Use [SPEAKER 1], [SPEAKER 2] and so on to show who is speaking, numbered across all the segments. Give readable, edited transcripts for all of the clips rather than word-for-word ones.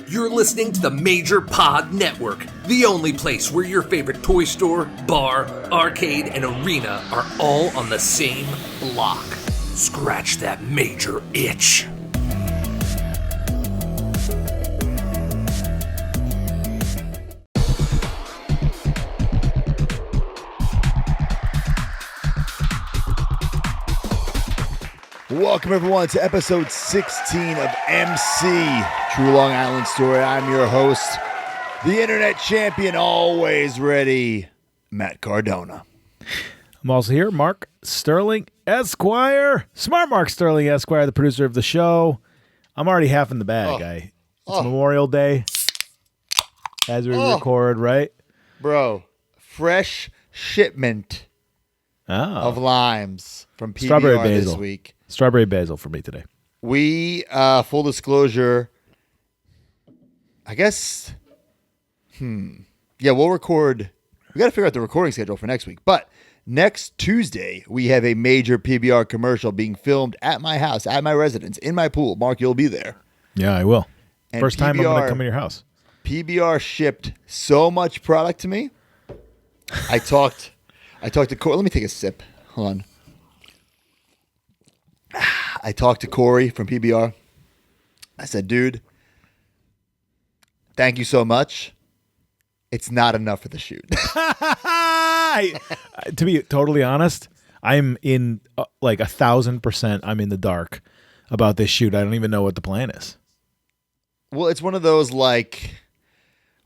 [SPEAKER 1] You're listening to the Major Pod Network, the only place where your favorite toy store, bar, arcade, and arena are all on the same block. Scratch that major itch.
[SPEAKER 2] Welcome, everyone, to episode 16 of MC, True Long Island Story. I'm your host, the internet champion, always ready, Matt Cardona.
[SPEAKER 3] I'm also here, Mark Sterling Esquire. Smart Mark Sterling Esquire, the producer of the show. I'm already half in the bag. It's Memorial Day as we record, right?
[SPEAKER 2] Bro, fresh shipment of limes from PBR
[SPEAKER 3] Strawberry basil.
[SPEAKER 2] this week.
[SPEAKER 3] Strawberry basil for me today.
[SPEAKER 2] We, full disclosure, I guess, we'll record. We got to figure out the recording schedule for next week. But next Tuesday, we have a major PBR commercial being filmed at my house, at my residence, in my pool. Mark, you'll be there.
[SPEAKER 3] Yeah, I will.
[SPEAKER 2] And
[SPEAKER 3] First time I'm going to come in your house.
[SPEAKER 2] PBR shipped so much product to me. I talked to Corey. Let me take a sip. Hold on. I talked to Corey from PBR. I said, dude, thank you so much. It's not enough for the shoot.
[SPEAKER 3] To be totally honest, I'm in like 1,000%. I'm in the dark about this shoot. I don't even know what the plan is.
[SPEAKER 2] Well, it's one of those like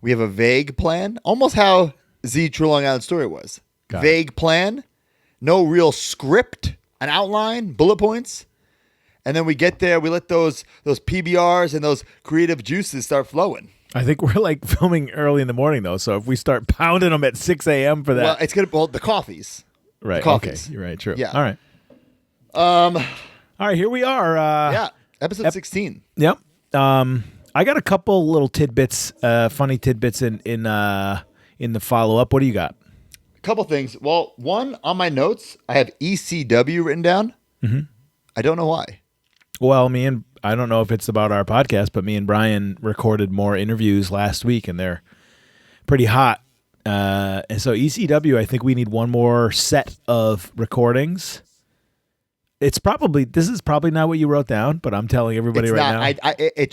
[SPEAKER 2] we have a vague plan, almost how Z True Long Island Story was. Vague plan, no real script, an outline, bullet points. And then we get there, we let those PBRs and those creative juices start flowing.
[SPEAKER 3] I think we're like filming early in the morning, though. So if we start pounding them at 6 a.m. for that.
[SPEAKER 2] Well, it's going to, the coffees.
[SPEAKER 3] Right.
[SPEAKER 2] The coffees.
[SPEAKER 3] Okay. You're right. True.
[SPEAKER 2] Yeah.
[SPEAKER 3] All right. All right. Here we are.
[SPEAKER 2] Episode 16.
[SPEAKER 3] Yep. I got a couple little tidbits, funny tidbits in the follow-up. What do you got?
[SPEAKER 2] A couple things. Well, one, on my notes, I have ECW written down. Mm-hmm. I don't know why.
[SPEAKER 3] Well, I don't know if it's about our podcast, but me and Brian recorded more interviews last week, and they're pretty hot. And so ECW, I think we need one more set of recordings. This is probably not what you wrote down, but I'm telling everybody
[SPEAKER 2] it's
[SPEAKER 3] right
[SPEAKER 2] not.
[SPEAKER 3] now.
[SPEAKER 2] It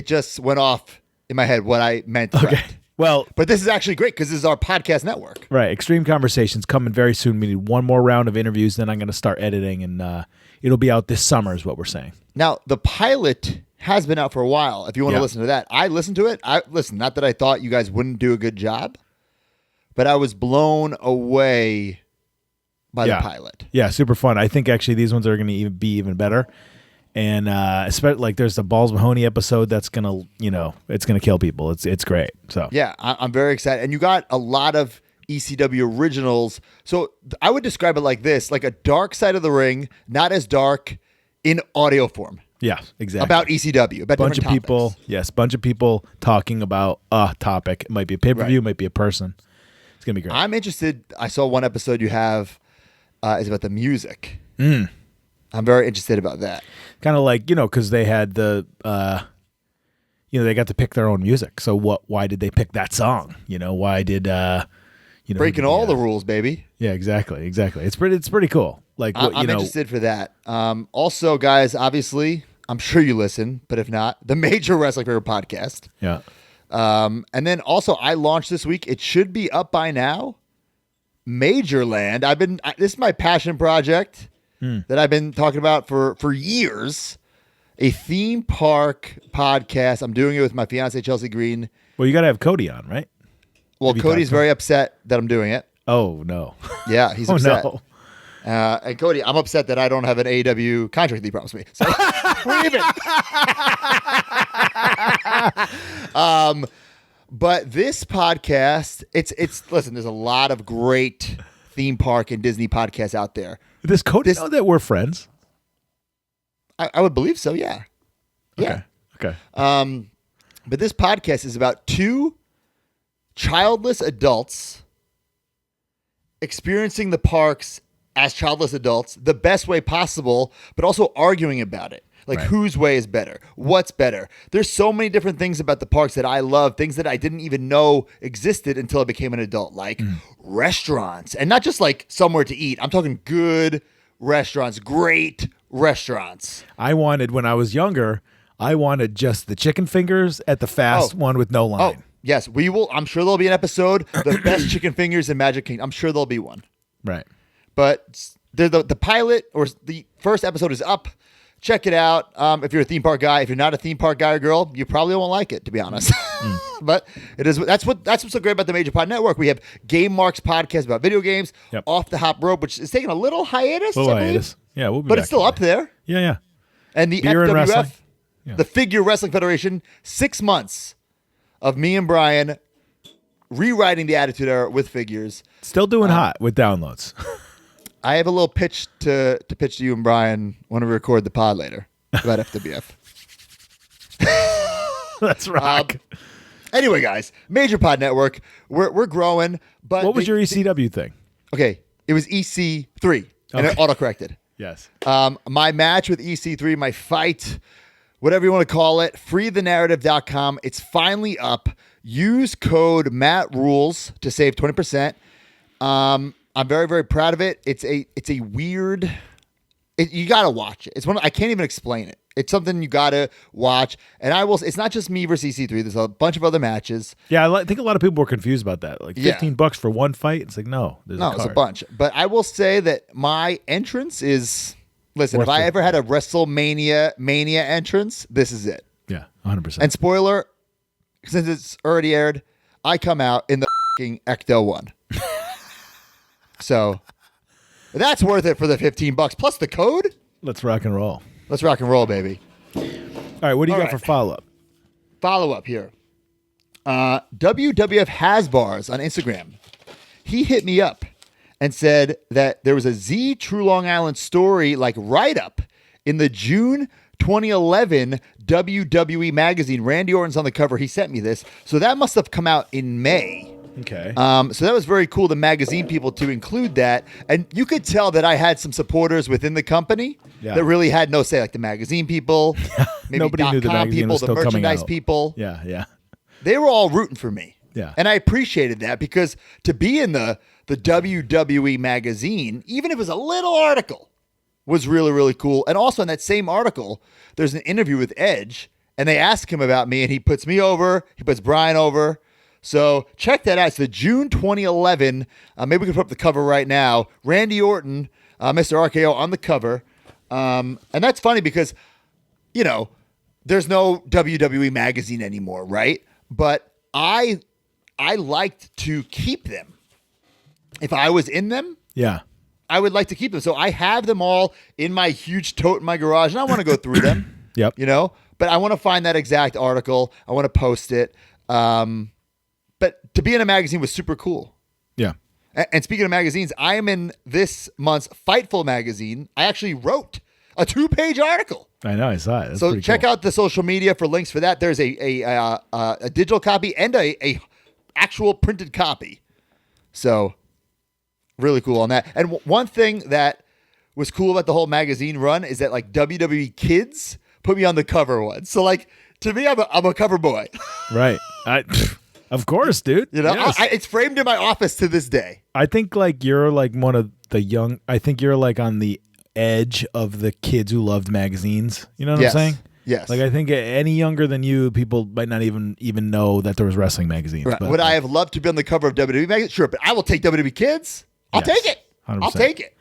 [SPEAKER 2] just went off in my head what I meant to write.
[SPEAKER 3] Well,
[SPEAKER 2] but this is actually great because this is our podcast network.
[SPEAKER 3] Right. Extreme Conversations coming very soon. We need one more round of interviews. Then I'm going to start editing, and it'll be out this summer is what we're saying.
[SPEAKER 2] Now, the pilot has been out for a while. If you want to listen to that, I listened to it. Not that I thought you guys wouldn't do a good job, but I was blown away by the pilot. Yeah,
[SPEAKER 3] super fun. I think actually these ones are going to be even better. And especially like there's the Balls Mahoney episode that's gonna, it's gonna kill people. It's great. So
[SPEAKER 2] yeah, I'm very excited. And you got a lot of ECW originals. So I would describe it like this: like a Dark Side of the Ring, not as dark in audio form.
[SPEAKER 3] Yeah, exactly.
[SPEAKER 2] About ECW, about
[SPEAKER 3] bunch of
[SPEAKER 2] topics.
[SPEAKER 3] People. Yes, bunch of people talking about a topic. It might be a pay-per-view, might be a person. It's gonna be great.
[SPEAKER 2] I'm interested. I saw one episode you have is about the music. I'm very interested about that.
[SPEAKER 3] Kind of like, because they had they got to pick their own music. So why did they pick that song? Why did,
[SPEAKER 2] breaking all the rules, baby.
[SPEAKER 3] Yeah, exactly. It's pretty cool. Like,
[SPEAKER 2] I'm interested for that. Also, guys, obviously, I'm sure you listen, but if not, the Major Wrestling Favorite Podcast.
[SPEAKER 3] Yeah.
[SPEAKER 2] And then also, I launched this week. It should be up by now. Majorland. This is my passion project. That I've been talking about for years, a theme park podcast. I'm doing it with my fiance, Chelsea Green.
[SPEAKER 3] Well, you got to have Cody on, right?
[SPEAKER 2] Well, Cody's very upset that I'm doing it.
[SPEAKER 3] Oh, no.
[SPEAKER 2] Yeah, he's upset.
[SPEAKER 3] No.
[SPEAKER 2] And Cody, I'm upset that I don't have an AEW contract that he promised me. So we're even. But this podcast, it's listen, there's a lot of great theme park and Disney podcasts out there.
[SPEAKER 3] Does Cody know that we're friends?
[SPEAKER 2] I would believe so, yeah. Yeah.
[SPEAKER 3] Okay.
[SPEAKER 2] But this podcast is about two childless adults experiencing the parks as childless adults the best way possible, but also arguing about it. Like,
[SPEAKER 3] Right.
[SPEAKER 2] whose way is better? What's better? There's so many different things about the parks that I love, things that I didn't even know existed until I became an adult, like restaurants. And not just like somewhere to eat. I'm talking good restaurants, great restaurants.
[SPEAKER 3] When I was younger, I wanted just the chicken fingers at the fast one with no
[SPEAKER 2] Oh,
[SPEAKER 3] line.
[SPEAKER 2] yes, we will. I'm sure there'll be an episode, the best chicken fingers in Magic Kingdom. I'm sure there'll be one.
[SPEAKER 3] Right.
[SPEAKER 2] But the pilot or the first episode is up. Check it out. If you're a theme park guy, if you're not a theme park guy or girl, you probably won't like it, to be honest. But it is. That's what's so great about the Major Pod Network. We have Game Marks podcast about video games,
[SPEAKER 3] Yep.
[SPEAKER 2] Off the Hop Rope, which is taking a little hiatus. I believe.
[SPEAKER 3] Yeah, we'll be
[SPEAKER 2] But
[SPEAKER 3] back
[SPEAKER 2] it's still
[SPEAKER 3] on
[SPEAKER 2] up
[SPEAKER 3] that.
[SPEAKER 2] there.
[SPEAKER 3] Yeah.
[SPEAKER 2] And the
[SPEAKER 3] Beer and wrestling.
[SPEAKER 2] FWF,
[SPEAKER 3] Yeah.
[SPEAKER 2] the Figure Wrestling Federation, 6 months of me and Brian rewriting the Attitude Era with figures.
[SPEAKER 3] Still doing hot with downloads.
[SPEAKER 2] I have a little pitch to pitch to you and Brian when we record the pod later about FWF.
[SPEAKER 3] Let's rock.
[SPEAKER 2] Anyway, guys, Major Pod Network, we're growing. But
[SPEAKER 3] What was your ECW thing?
[SPEAKER 2] Okay, it was EC3, and it auto-corrected.
[SPEAKER 3] Yes.
[SPEAKER 2] My match with EC3, my fight, whatever you want to call it, freethenarrative.com. It's finally up. Use code MattRules to save 20%. I'm very, very proud of it. It's a weird. You gotta watch it. It's one. I can't even explain it. It's something you gotta watch. And I will. It's not just me versus EC3. There's a bunch of other matches.
[SPEAKER 3] Yeah, I think a lot of people were confused about that. Like $15 for one fight. It's like there's
[SPEAKER 2] No,
[SPEAKER 3] a
[SPEAKER 2] it's a
[SPEAKER 3] card.
[SPEAKER 2] bunch. But I will say that my entrance is. Listen, if I ever had a WrestleMania entrance, this is it.
[SPEAKER 3] Yeah, 100%.
[SPEAKER 2] And spoiler, since it's already aired, I come out in the fucking Ecto one. So that's worth it for the $15 plus the code.
[SPEAKER 3] Let's rock and roll.
[SPEAKER 2] Let's rock and roll, baby.
[SPEAKER 3] All right, what do you got for follow-up?
[SPEAKER 2] Follow up here. WWF Hasbars on Instagram. He hit me up and said that there was a Z True Long Island story like write-up in the June 2011 WWE Magazine. Randy Orton's on the cover. He sent me this. So that must have come out in May.
[SPEAKER 3] Okay.
[SPEAKER 2] So that was very cool, the magazine people to include that. And you could tell that I had some supporters within the company that really had no say, like the magazine people, maybe
[SPEAKER 3] Nobody knew the
[SPEAKER 2] .com
[SPEAKER 3] magazine
[SPEAKER 2] people,
[SPEAKER 3] was
[SPEAKER 2] the
[SPEAKER 3] still coming
[SPEAKER 2] merchandise
[SPEAKER 3] out.
[SPEAKER 2] people.
[SPEAKER 3] Yeah.
[SPEAKER 2] They were all rooting for me.
[SPEAKER 3] Yeah.
[SPEAKER 2] And I appreciated that because to be in the WWE magazine, even if it was a little article, was really, really cool. And also in that same article, there's an interview with Edge, and they ask him about me, and he puts me over, he puts Brian over. So check that out. It's the June 2011. Maybe we can put up the cover right now. Randy Orton, Mr. RKO on the cover. And that's funny because, there's no WWE magazine anymore, right? But I liked to keep them. If I was in them,
[SPEAKER 3] Yeah.
[SPEAKER 2] I would like to keep them. So I have them all in my huge tote in my garage, and I want to go through them.
[SPEAKER 3] Yep.
[SPEAKER 2] But I want to find that exact article. I want to post it. But to be in a magazine was super cool.
[SPEAKER 3] Yeah.
[SPEAKER 2] And speaking of magazines, I am in this month's Fightful magazine. I actually wrote a 2-page article.
[SPEAKER 3] I know. I saw it. That's
[SPEAKER 2] So
[SPEAKER 3] pretty
[SPEAKER 2] check
[SPEAKER 3] cool.
[SPEAKER 2] out the social media for links for that. There's a digital copy and a actual printed copy. So really cool on that. And one thing that was cool about the whole magazine run is that like WWE Kids put me on the cover once. So like to me, I'm a cover boy.
[SPEAKER 3] Right. Of course, dude. Yes.
[SPEAKER 2] It's framed in my office to this day.
[SPEAKER 3] I think like you're like one of the young. I think you're like on the edge of the kids who loved magazines. You know what I'm saying?
[SPEAKER 2] Yes.
[SPEAKER 3] Like I think any younger than you, people might not even know that there was wrestling magazines.
[SPEAKER 2] Right.
[SPEAKER 3] But,
[SPEAKER 2] Would I have loved to be on the cover of WWE magazine? Sure, but I will take WWE Kids. I'll
[SPEAKER 3] Yes,
[SPEAKER 2] take it.
[SPEAKER 3] 100%.
[SPEAKER 2] I'll take it.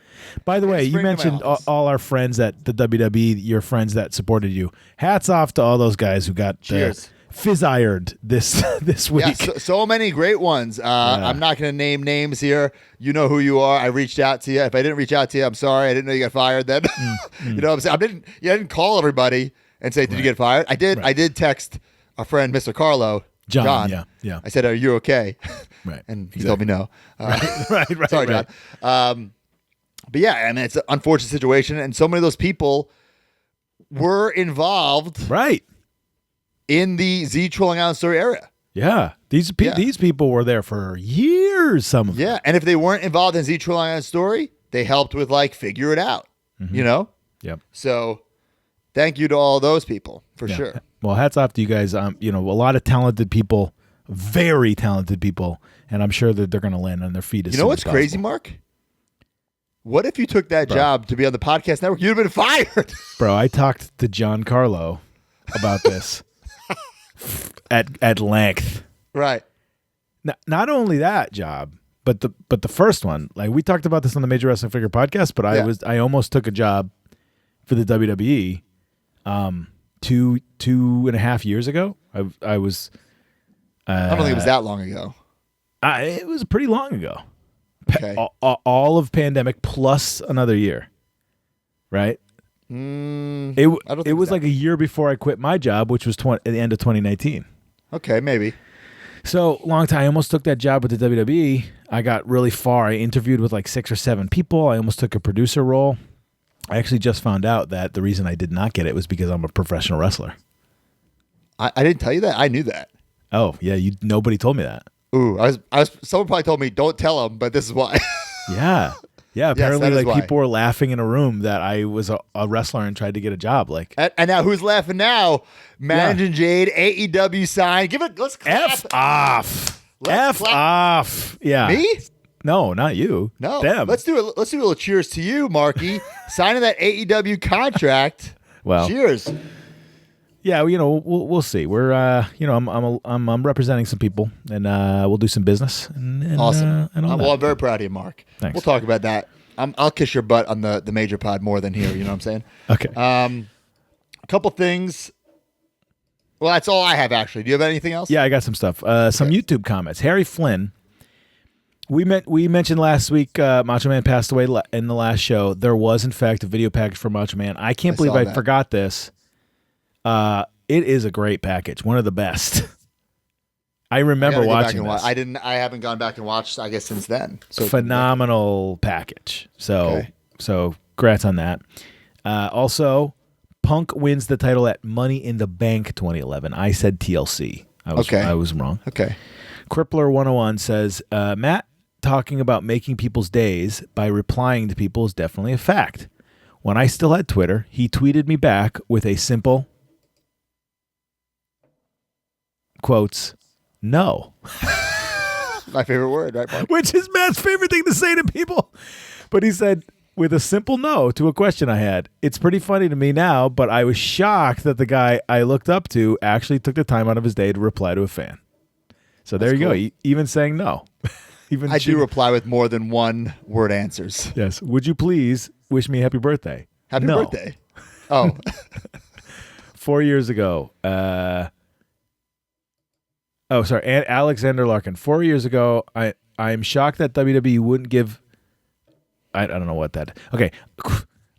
[SPEAKER 3] By the way, you
[SPEAKER 2] framed in my
[SPEAKER 3] mentioned
[SPEAKER 2] office.
[SPEAKER 3] all our friends at the WWE, your friends that supported you. Hats off to all those guys who got
[SPEAKER 2] Cheers.
[SPEAKER 3] fizz-ired this week.
[SPEAKER 2] Yeah, so many great ones. I'm not going to name names here. You know who you are. I reached out to you. If I didn't reach out to you, I'm sorry. I didn't know you got fired then. You know what I'm saying? I didn't call everybody and say, did you get fired? I did.
[SPEAKER 3] Right.
[SPEAKER 2] I did text our friend, Mr. Carlo.
[SPEAKER 3] John, yeah.
[SPEAKER 2] I said, are you okay?
[SPEAKER 3] Right.
[SPEAKER 2] And he told me no.
[SPEAKER 3] right.
[SPEAKER 2] Sorry,
[SPEAKER 3] right.
[SPEAKER 2] John. But yeah, I mean, it's an unfortunate situation. And so many of those people were involved
[SPEAKER 3] Right.
[SPEAKER 2] in the Z True Long Island story area.
[SPEAKER 3] Yeah. These people were there for years, some of them.
[SPEAKER 2] Yeah. And if they weren't involved in Z True Long Island story, they helped with like figure it out,
[SPEAKER 3] Mm-hmm.
[SPEAKER 2] you know?
[SPEAKER 3] Yep.
[SPEAKER 2] So thank you to all those people for sure.
[SPEAKER 3] Well, hats off to you guys. A lot of talented people, very talented people, and I'm sure that they're going to land on their feet.
[SPEAKER 2] You know what's crazy, Mark? What if you took that job to be on the podcast network? You'd have been fired.
[SPEAKER 3] Bro, I talked to John Carlo about this at length.
[SPEAKER 2] Right.
[SPEAKER 3] Not only that job, but the first one. Like we talked about this on the Major Wrestling Figure podcast, but I almost took a job for the WWE 2.5 years ago. I was
[SPEAKER 2] I don't think it was that long ago.
[SPEAKER 3] It was pretty long ago.
[SPEAKER 2] Okay.
[SPEAKER 3] All of pandemic plus another year, right? It was like a year before I quit my job, which was at the end of 2019.
[SPEAKER 2] Okay, maybe.
[SPEAKER 3] So long time. I almost took that job with the WWE. I got really far. I interviewed with like 6 or 7 people. I almost took a producer role. I actually just found out that the reason I did not get it was because I'm a professional wrestler.
[SPEAKER 2] I didn't tell you that. I knew that.
[SPEAKER 3] Oh yeah, nobody told me that.
[SPEAKER 2] Ooh, I was. Someone probably told me don't tell them, but this is why.
[SPEAKER 3] Yeah. Apparently,
[SPEAKER 2] yes,
[SPEAKER 3] people were laughing in a room that I was a wrestler and tried to get a job. Like,
[SPEAKER 2] and now who's laughing now? Managing Jade, AEW sign. Let's clap.
[SPEAKER 3] F off. F off. Yeah.
[SPEAKER 2] Me?
[SPEAKER 3] No, not you.
[SPEAKER 2] No.
[SPEAKER 3] Them.
[SPEAKER 2] Let's do a little cheers to you, Marky, signing that AEW contract.
[SPEAKER 3] Well,
[SPEAKER 2] cheers.
[SPEAKER 3] Yeah, we'll see. We're I'm representing some people, and we'll do some business. And
[SPEAKER 2] awesome.
[SPEAKER 3] I'm
[SPEAKER 2] very proud of you, Mark.
[SPEAKER 3] Thanks.
[SPEAKER 2] We'll talk about that. I'll kiss your butt on the major pod more than here. You know what I'm saying?
[SPEAKER 3] Okay.
[SPEAKER 2] A couple things. Well, that's all I have actually. Do you have anything else?
[SPEAKER 3] Yeah, I got some stuff. Some YouTube comments. Harry Flynn. We mentioned last week Macho Man passed away in the last show. There was in fact a video package for Macho Man. I can't believe I forgot this. It is a great package, one of the best. I remember watching this.
[SPEAKER 2] I haven't gone back and watched, I guess, since then. So
[SPEAKER 3] phenomenal package. So congrats on that. Also, Punk wins the title at Money in the Bank 2011. I said TLC. I was wrong.
[SPEAKER 2] Okay.
[SPEAKER 3] Crippler 101 says, Matt talking about making people's days by replying to people is definitely a fact. When I still had Twitter, he tweeted me back with a simple quotes, no.
[SPEAKER 2] My favorite word, right, Mark?
[SPEAKER 3] Which is Matt's favorite thing to say to people. But he said, with a simple no to a question I had. It's pretty funny to me now, but I was shocked that the guy I looked up to actually took the time out of his day to reply to a fan. So there you go. Even saying no.
[SPEAKER 2] I do reply with more than one word answers.
[SPEAKER 3] Yes. Would you please wish me happy birthday?
[SPEAKER 2] Happy birthday. Oh.
[SPEAKER 3] 4 years ago. Alexander Larkin. 4 years ago, I am shocked that WWE wouldn't give... I don't know what that... Okay.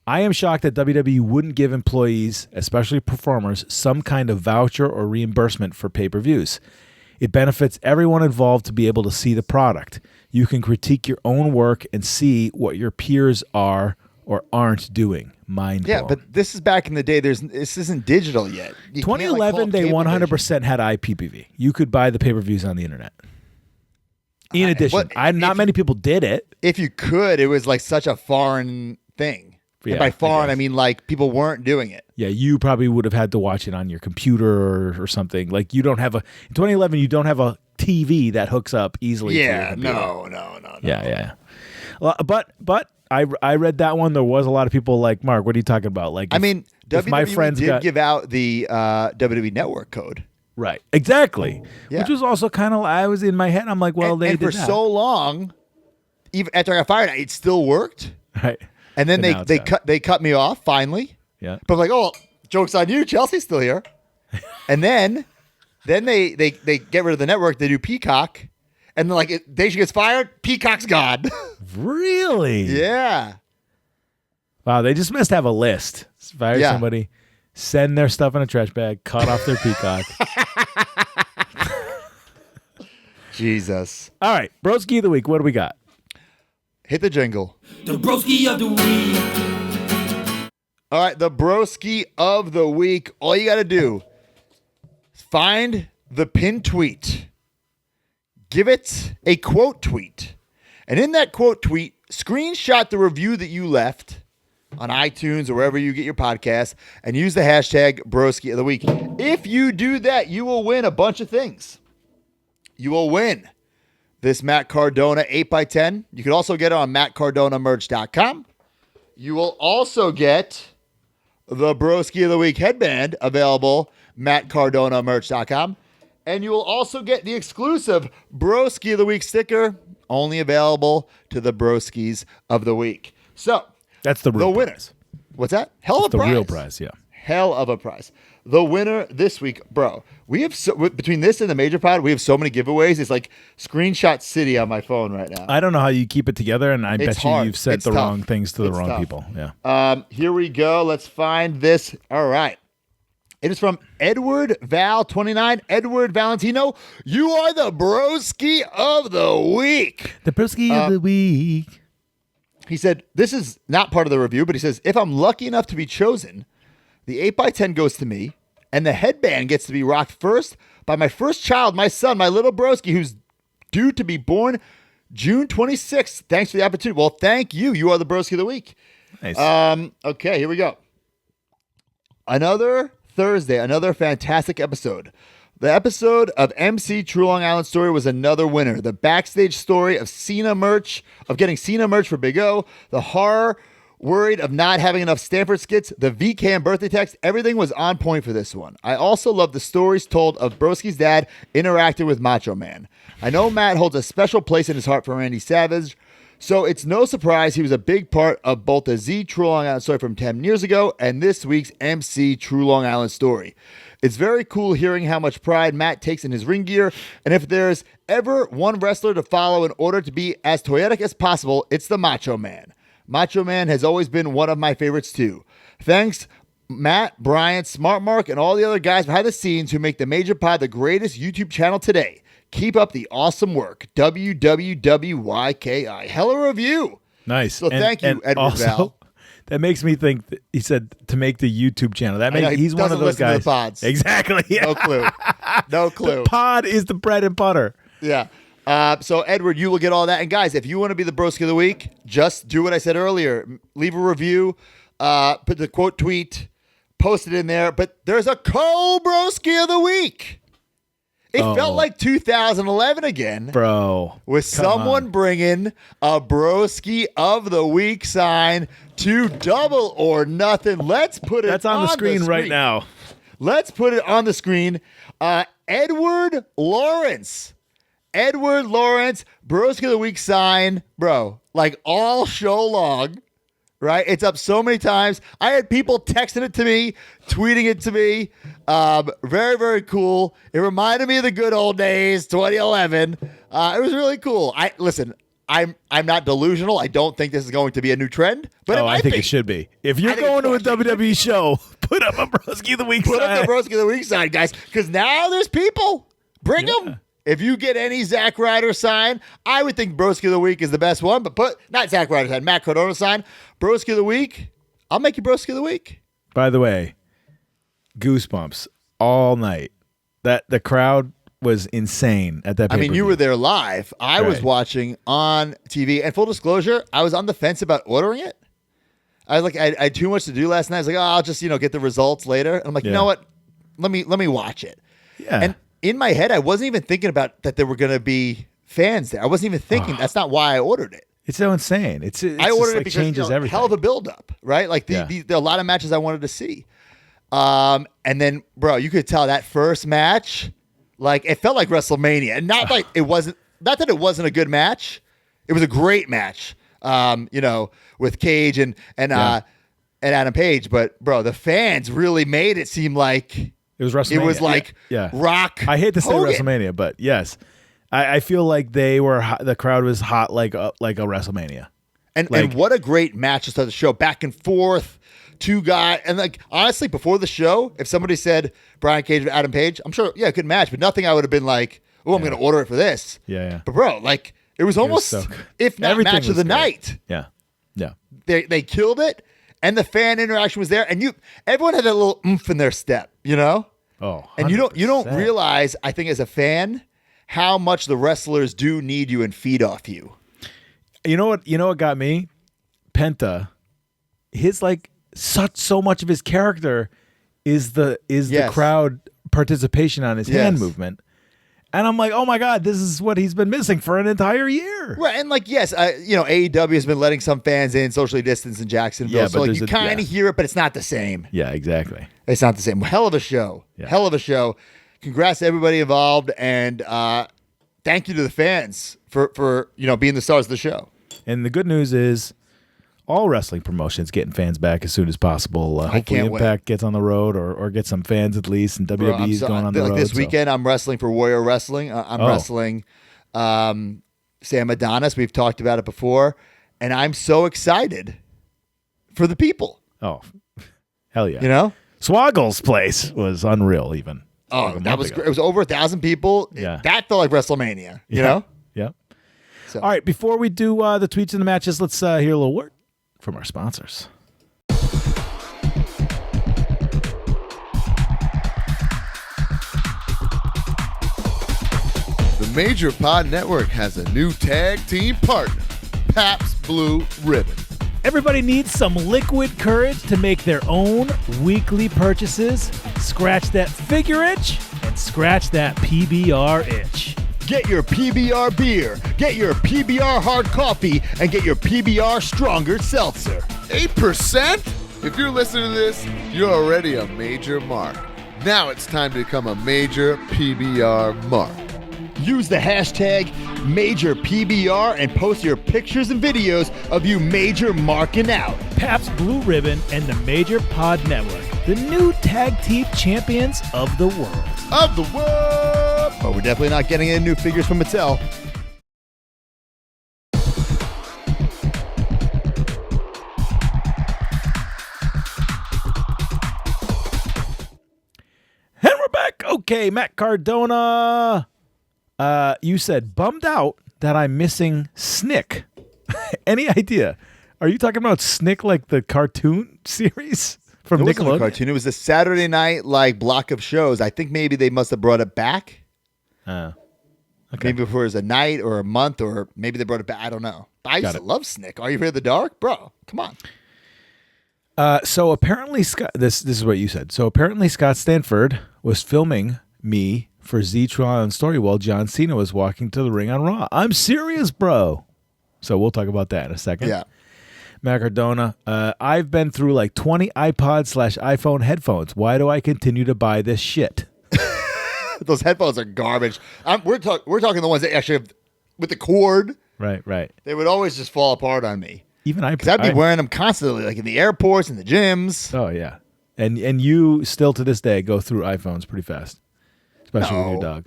[SPEAKER 3] I am shocked that WWE wouldn't give employees, especially performers, some kind of voucher or reimbursement for pay-per-views. It benefits everyone involved to be able to see the product. You can critique your own work and see what your peers are or aren't doing. Mind blown.
[SPEAKER 2] Yeah, but this is back in the day. This isn't digital yet.
[SPEAKER 3] 2011, they 100% had IPPV. You could buy the pay-per-views on the internet. In addition, not many people did it.
[SPEAKER 2] If you could, it was like such a foreign thing. Yeah, and by foreign, I mean like people weren't doing it.
[SPEAKER 3] Yeah, you probably would have had to watch it on your computer or something. Like you don't have in 2011, you don't have a TV that hooks up easily.
[SPEAKER 2] Yeah,
[SPEAKER 3] to your computer.
[SPEAKER 2] No.
[SPEAKER 3] Yeah. Well, but I read that one. There was a lot of people like, Mark, what are you talking about? Like,
[SPEAKER 2] if my friends did give out the WWE Network code.
[SPEAKER 3] Right. Exactly. Yeah. Which was also kind of, I was in my head. I'm like, well, they did
[SPEAKER 2] for
[SPEAKER 3] that.
[SPEAKER 2] so long, even after I got fired, it still worked.
[SPEAKER 3] Right.
[SPEAKER 2] And then they cut me off finally.
[SPEAKER 3] Yeah.
[SPEAKER 2] But I'm like, oh, joke's on you. Chelsea's still here. And then they get rid of the network. They do Peacock. And then like Daisha gets fired, Peacock's gone.
[SPEAKER 3] Really?
[SPEAKER 2] Yeah.
[SPEAKER 3] Wow, they just must have a list. Fire somebody, send their stuff in a trash bag, cut off their Peacock.
[SPEAKER 2] Jesus.
[SPEAKER 3] All right, Broski of the week. What do we got?
[SPEAKER 2] Hit the jingle.
[SPEAKER 4] The Broski of the week.
[SPEAKER 2] All right, the Broski of the week. All you got to do is find the pinned tweet. Give it a quote tweet. And in that quote tweet, screenshot the review that you left on iTunes or wherever you get your podcasts and use the hashtag Broski of the Week. If you do that, you will win a bunch of things. You will win this Matt Cardona 8x10. You can also get it on mattcardonamerch.com. You will also get the Broski of the Week headband available, mattcardonamerch.com. And you will also get the exclusive Broski of the Week sticker, only available to the Broskis of the Week. So,
[SPEAKER 3] that's the real
[SPEAKER 2] winner.
[SPEAKER 3] prize.
[SPEAKER 2] What's that? Hell of a prize.
[SPEAKER 3] The real prize, yeah.
[SPEAKER 2] Hell of a prize. The winner this week, bro. We have between this and the Major Pod, we have so many giveaways. It's like screenshot city on my phone right now.
[SPEAKER 3] I don't know how you keep it together, and I
[SPEAKER 2] It's
[SPEAKER 3] bet
[SPEAKER 2] hard.
[SPEAKER 3] you've said
[SPEAKER 2] It's
[SPEAKER 3] the
[SPEAKER 2] tough.
[SPEAKER 3] wrong things to the
[SPEAKER 2] It's
[SPEAKER 3] wrong
[SPEAKER 2] tough.
[SPEAKER 3] people. Yeah.
[SPEAKER 2] Here we go. Let's find this. All right. It is from Edward Val29. Edward Valentino, you are the Broski of the Week.
[SPEAKER 3] The Broski of the Week.
[SPEAKER 2] He said, this is not part of the review, but he says, if I'm lucky enough to be chosen, the 8x10 goes to me, and the headband gets to be rocked first by my first child, my son, my little Broski, who's due to be born June 26th. Thanks for the opportunity. Well, thank you. You are the Broski of the Week.
[SPEAKER 3] Nice.
[SPEAKER 2] Okay, here we go. Another Thursday, another fantastic episode. The episode of MC True Long Island Story was another winner. The backstage story of Cena merch, of getting Cena merch for Big O, the horror, worried of not having enough Stanford skits, the VCAM birthday text, everything was on point for this one. I also love the stories told of Broski's dad interacting with Macho Man. I know Matt holds a special place in his heart for Randy Savage, so it's no surprise he was a big part of both the Z True Long Island Story from 10 years ago and this week's MC True Long Island Story. It's very cool hearing how much pride Matt takes in his ring gear, and if there's ever one wrestler to follow in order to be as toyetic as possible, it's the Macho Man. Macho Man has always been one of my favorites too. Thanks, Matt, Brian, Smart Mark, and all the other guys behind the scenes who make the Major Pod the greatest YouTube channel today. Keep up the awesome work. WWWYKI. Hell of a review.
[SPEAKER 3] Nice.
[SPEAKER 2] So thank you, Edward
[SPEAKER 3] also,
[SPEAKER 2] Val.
[SPEAKER 3] That makes me think that he said to make the YouTube channel. That
[SPEAKER 2] I know,
[SPEAKER 3] makes
[SPEAKER 2] he
[SPEAKER 3] he's one of
[SPEAKER 2] doesn't
[SPEAKER 3] those
[SPEAKER 2] listen to
[SPEAKER 3] guys.
[SPEAKER 2] the pods.
[SPEAKER 3] Exactly. Yeah.
[SPEAKER 2] No clue. No clue.
[SPEAKER 3] The pod is the bread and butter.
[SPEAKER 2] Yeah. So, Edward, you will get all that. And, guys, if you want to be the Broski of the Week, just do what I said earlier. Leave a review, put the quote tweet, post it in there. But there's a co-Broski of the Week. It felt like 2011 again.
[SPEAKER 3] Bro.
[SPEAKER 2] With someone bringing a Broski of the Week sign to Double or Nothing. Let's put it
[SPEAKER 3] That's on the screen right now.
[SPEAKER 2] Let's put it on the screen. Edward Lawrence. Edward Lawrence, Broski of the Week sign. Bro, like all show long, right? It's up so many times. I had people texting it to me, tweeting it to me. Very, very cool. It reminded me of the good old days, 2011. It was really cool. I'm not delusional. I don't think this is going to be a new trend, but
[SPEAKER 3] I think it should be. If you're going to a WWE show, put up a Broski of the Week
[SPEAKER 2] Put
[SPEAKER 3] sign.
[SPEAKER 2] up the Broski of the Week sign, guys, because now there's people. Bring them. If you get any Zack Ryder sign, I would think Broski of the Week is the best one, but put, not Zack Ryder sign, Matt Cardona sign, Broski of the Week, I'll make you Broski of the Week.
[SPEAKER 3] By the way, goosebumps all night. The crowd was insane at that
[SPEAKER 2] I mean,
[SPEAKER 3] pay-per-view.
[SPEAKER 2] you were there live. I was
[SPEAKER 3] Right.
[SPEAKER 2] watching on TV, and full disclosure, I was on the fence about ordering it. I was like, I had too much to do last night. I was like, oh, I'll just, get the results later. And I'm like, you know what? Let me watch it.
[SPEAKER 3] Yeah.
[SPEAKER 2] And in my head, I wasn't even thinking about that there were going to be fans there. I wasn't even thinking. That's not why I ordered it.
[SPEAKER 3] It's so insane. It's
[SPEAKER 2] I ordered it because
[SPEAKER 3] changes everything.
[SPEAKER 2] hell of a build-up, right? Like there are a lot of matches I wanted to see. And then, bro, you could tell that first match, like it felt like WrestleMania, and not like it wasn't. Not that it wasn't a good match. It was a great match. With Cage and Adam Page, but bro, the fans really made it seem like
[SPEAKER 3] It was WrestleMania.
[SPEAKER 2] it was like Rock.
[SPEAKER 3] I hate to say
[SPEAKER 2] Hogan.
[SPEAKER 3] WrestleMania, but yes, I feel like they were the crowd was hot like a WrestleMania.
[SPEAKER 2] And
[SPEAKER 3] Like-
[SPEAKER 2] what a great match to start the show. Back and forth, two guys. And like honestly, before the show, if somebody said Brian Cage and Adam Page, I'm sure, good match, but nothing I would have been like, oh, I'm going to order it for this.
[SPEAKER 3] Yeah.
[SPEAKER 2] But bro, like it was almost,
[SPEAKER 3] so good.
[SPEAKER 2] if not
[SPEAKER 3] Everything
[SPEAKER 2] match of
[SPEAKER 3] was
[SPEAKER 2] the
[SPEAKER 3] good.
[SPEAKER 2] night.
[SPEAKER 3] Yeah.
[SPEAKER 2] They killed it, and the fan interaction was there, and everyone had a little oomph in their step,
[SPEAKER 3] Oh,
[SPEAKER 2] And you don't
[SPEAKER 3] 100%.
[SPEAKER 2] realize, I think, as a fan, how much the wrestlers do need you and feed off you.
[SPEAKER 3] You know what got me? Penta his like so much of his character is the
[SPEAKER 2] Yes.
[SPEAKER 3] crowd participation on his hand
[SPEAKER 2] Yes.
[SPEAKER 3] movement. And I'm like, oh my God, this is what he's been missing for an entire year.
[SPEAKER 2] Right, and like, yes, AEW has been letting some fans in socially distanced in Jacksonville,
[SPEAKER 3] Yeah,
[SPEAKER 2] so
[SPEAKER 3] but
[SPEAKER 2] like you kind of hear it, but it's not the same.
[SPEAKER 3] Yeah, exactly.
[SPEAKER 2] It's not the same. Hell of a show.
[SPEAKER 3] Yeah.
[SPEAKER 2] Hell of a show. Congrats to everybody involved, and thank you to the fans for being the stars of the show.
[SPEAKER 3] And the good news is all wrestling promotions getting fans back as soon as possible. Hopefully
[SPEAKER 2] can't wait.
[SPEAKER 3] Impact gets on the road or get some fans at least, and
[SPEAKER 2] Bro,
[SPEAKER 3] WWE's going on the road.
[SPEAKER 2] This
[SPEAKER 3] so-
[SPEAKER 2] weekend, I'm wrestling for Warrior Wrestling. I'm wrestling Sam Adonis. We've talked about it before, and I'm so excited for the people.
[SPEAKER 3] Oh, hell yeah.
[SPEAKER 2] You know?
[SPEAKER 3] Swaggle's place was unreal even.
[SPEAKER 2] Oh,
[SPEAKER 3] Like a
[SPEAKER 2] that
[SPEAKER 3] month
[SPEAKER 2] was
[SPEAKER 3] ago.
[SPEAKER 2] great. It was over 1,000 people.
[SPEAKER 3] Yeah.
[SPEAKER 2] That felt like WrestleMania. You
[SPEAKER 3] Yeah.
[SPEAKER 2] know?
[SPEAKER 3] Yeah.
[SPEAKER 2] So.
[SPEAKER 3] All right, before we do the tweets and the matches, let's hear a little word from our sponsors.
[SPEAKER 5] The Major Pod Network has a new tag team partner, Pabst Blue Ribbon.
[SPEAKER 3] Everybody needs some liquid courage to make their own weekly purchases. Scratch that figure itch and scratch that PBR itch.
[SPEAKER 2] Get your PBR beer, get your PBR hard coffee, and get your PBR stronger seltzer.
[SPEAKER 5] 8%? If you're listening to this, you're already a major mark. Now it's time to become a major PBR mark.
[SPEAKER 2] Use the hashtag MajorPBR and post your pictures and videos of you major marking out.
[SPEAKER 3] Pabst Blue Ribbon and the Major Pod Network, the new tag team champions of the world.
[SPEAKER 5] Of the world!
[SPEAKER 2] But we're definitely not getting any new figures from Mattel.
[SPEAKER 3] And we're back. Okay, Matt Cardona. You said bummed out that I'm missing Snick. Any idea? Are you talking about Snick like the cartoon series from
[SPEAKER 2] It wasn't a
[SPEAKER 3] Nickelodeon?
[SPEAKER 2] cartoon. It was a Saturday night block of shows. I think maybe they must have brought it back.
[SPEAKER 3] Okay.
[SPEAKER 2] Maybe if it was a night or a month, or maybe they brought it back. I don't know. I used to love Snick. Are you afraid of the dark, bro? Come on.
[SPEAKER 3] So apparently, Scott. This is what you said. So apparently, Scott Stanford was filming me for Z Trial and Story while John Cena was walking to the ring on Raw. I'm serious, bro. So we'll talk about that in a second.
[SPEAKER 2] Yeah.
[SPEAKER 3] Matt Cardona, I've been through like 20 iPod/iPhone headphones. Why do I continue to buy this shit?
[SPEAKER 2] Those headphones are garbage. We're talking the ones that actually have, with the cord.
[SPEAKER 3] Right.
[SPEAKER 2] They would always just fall apart on me.
[SPEAKER 3] Even I,
[SPEAKER 2] Because I'd be wearing them constantly, like in the airports and the gyms.
[SPEAKER 3] Oh yeah, and you still to this day go through iPhones pretty fast, especially with your dog.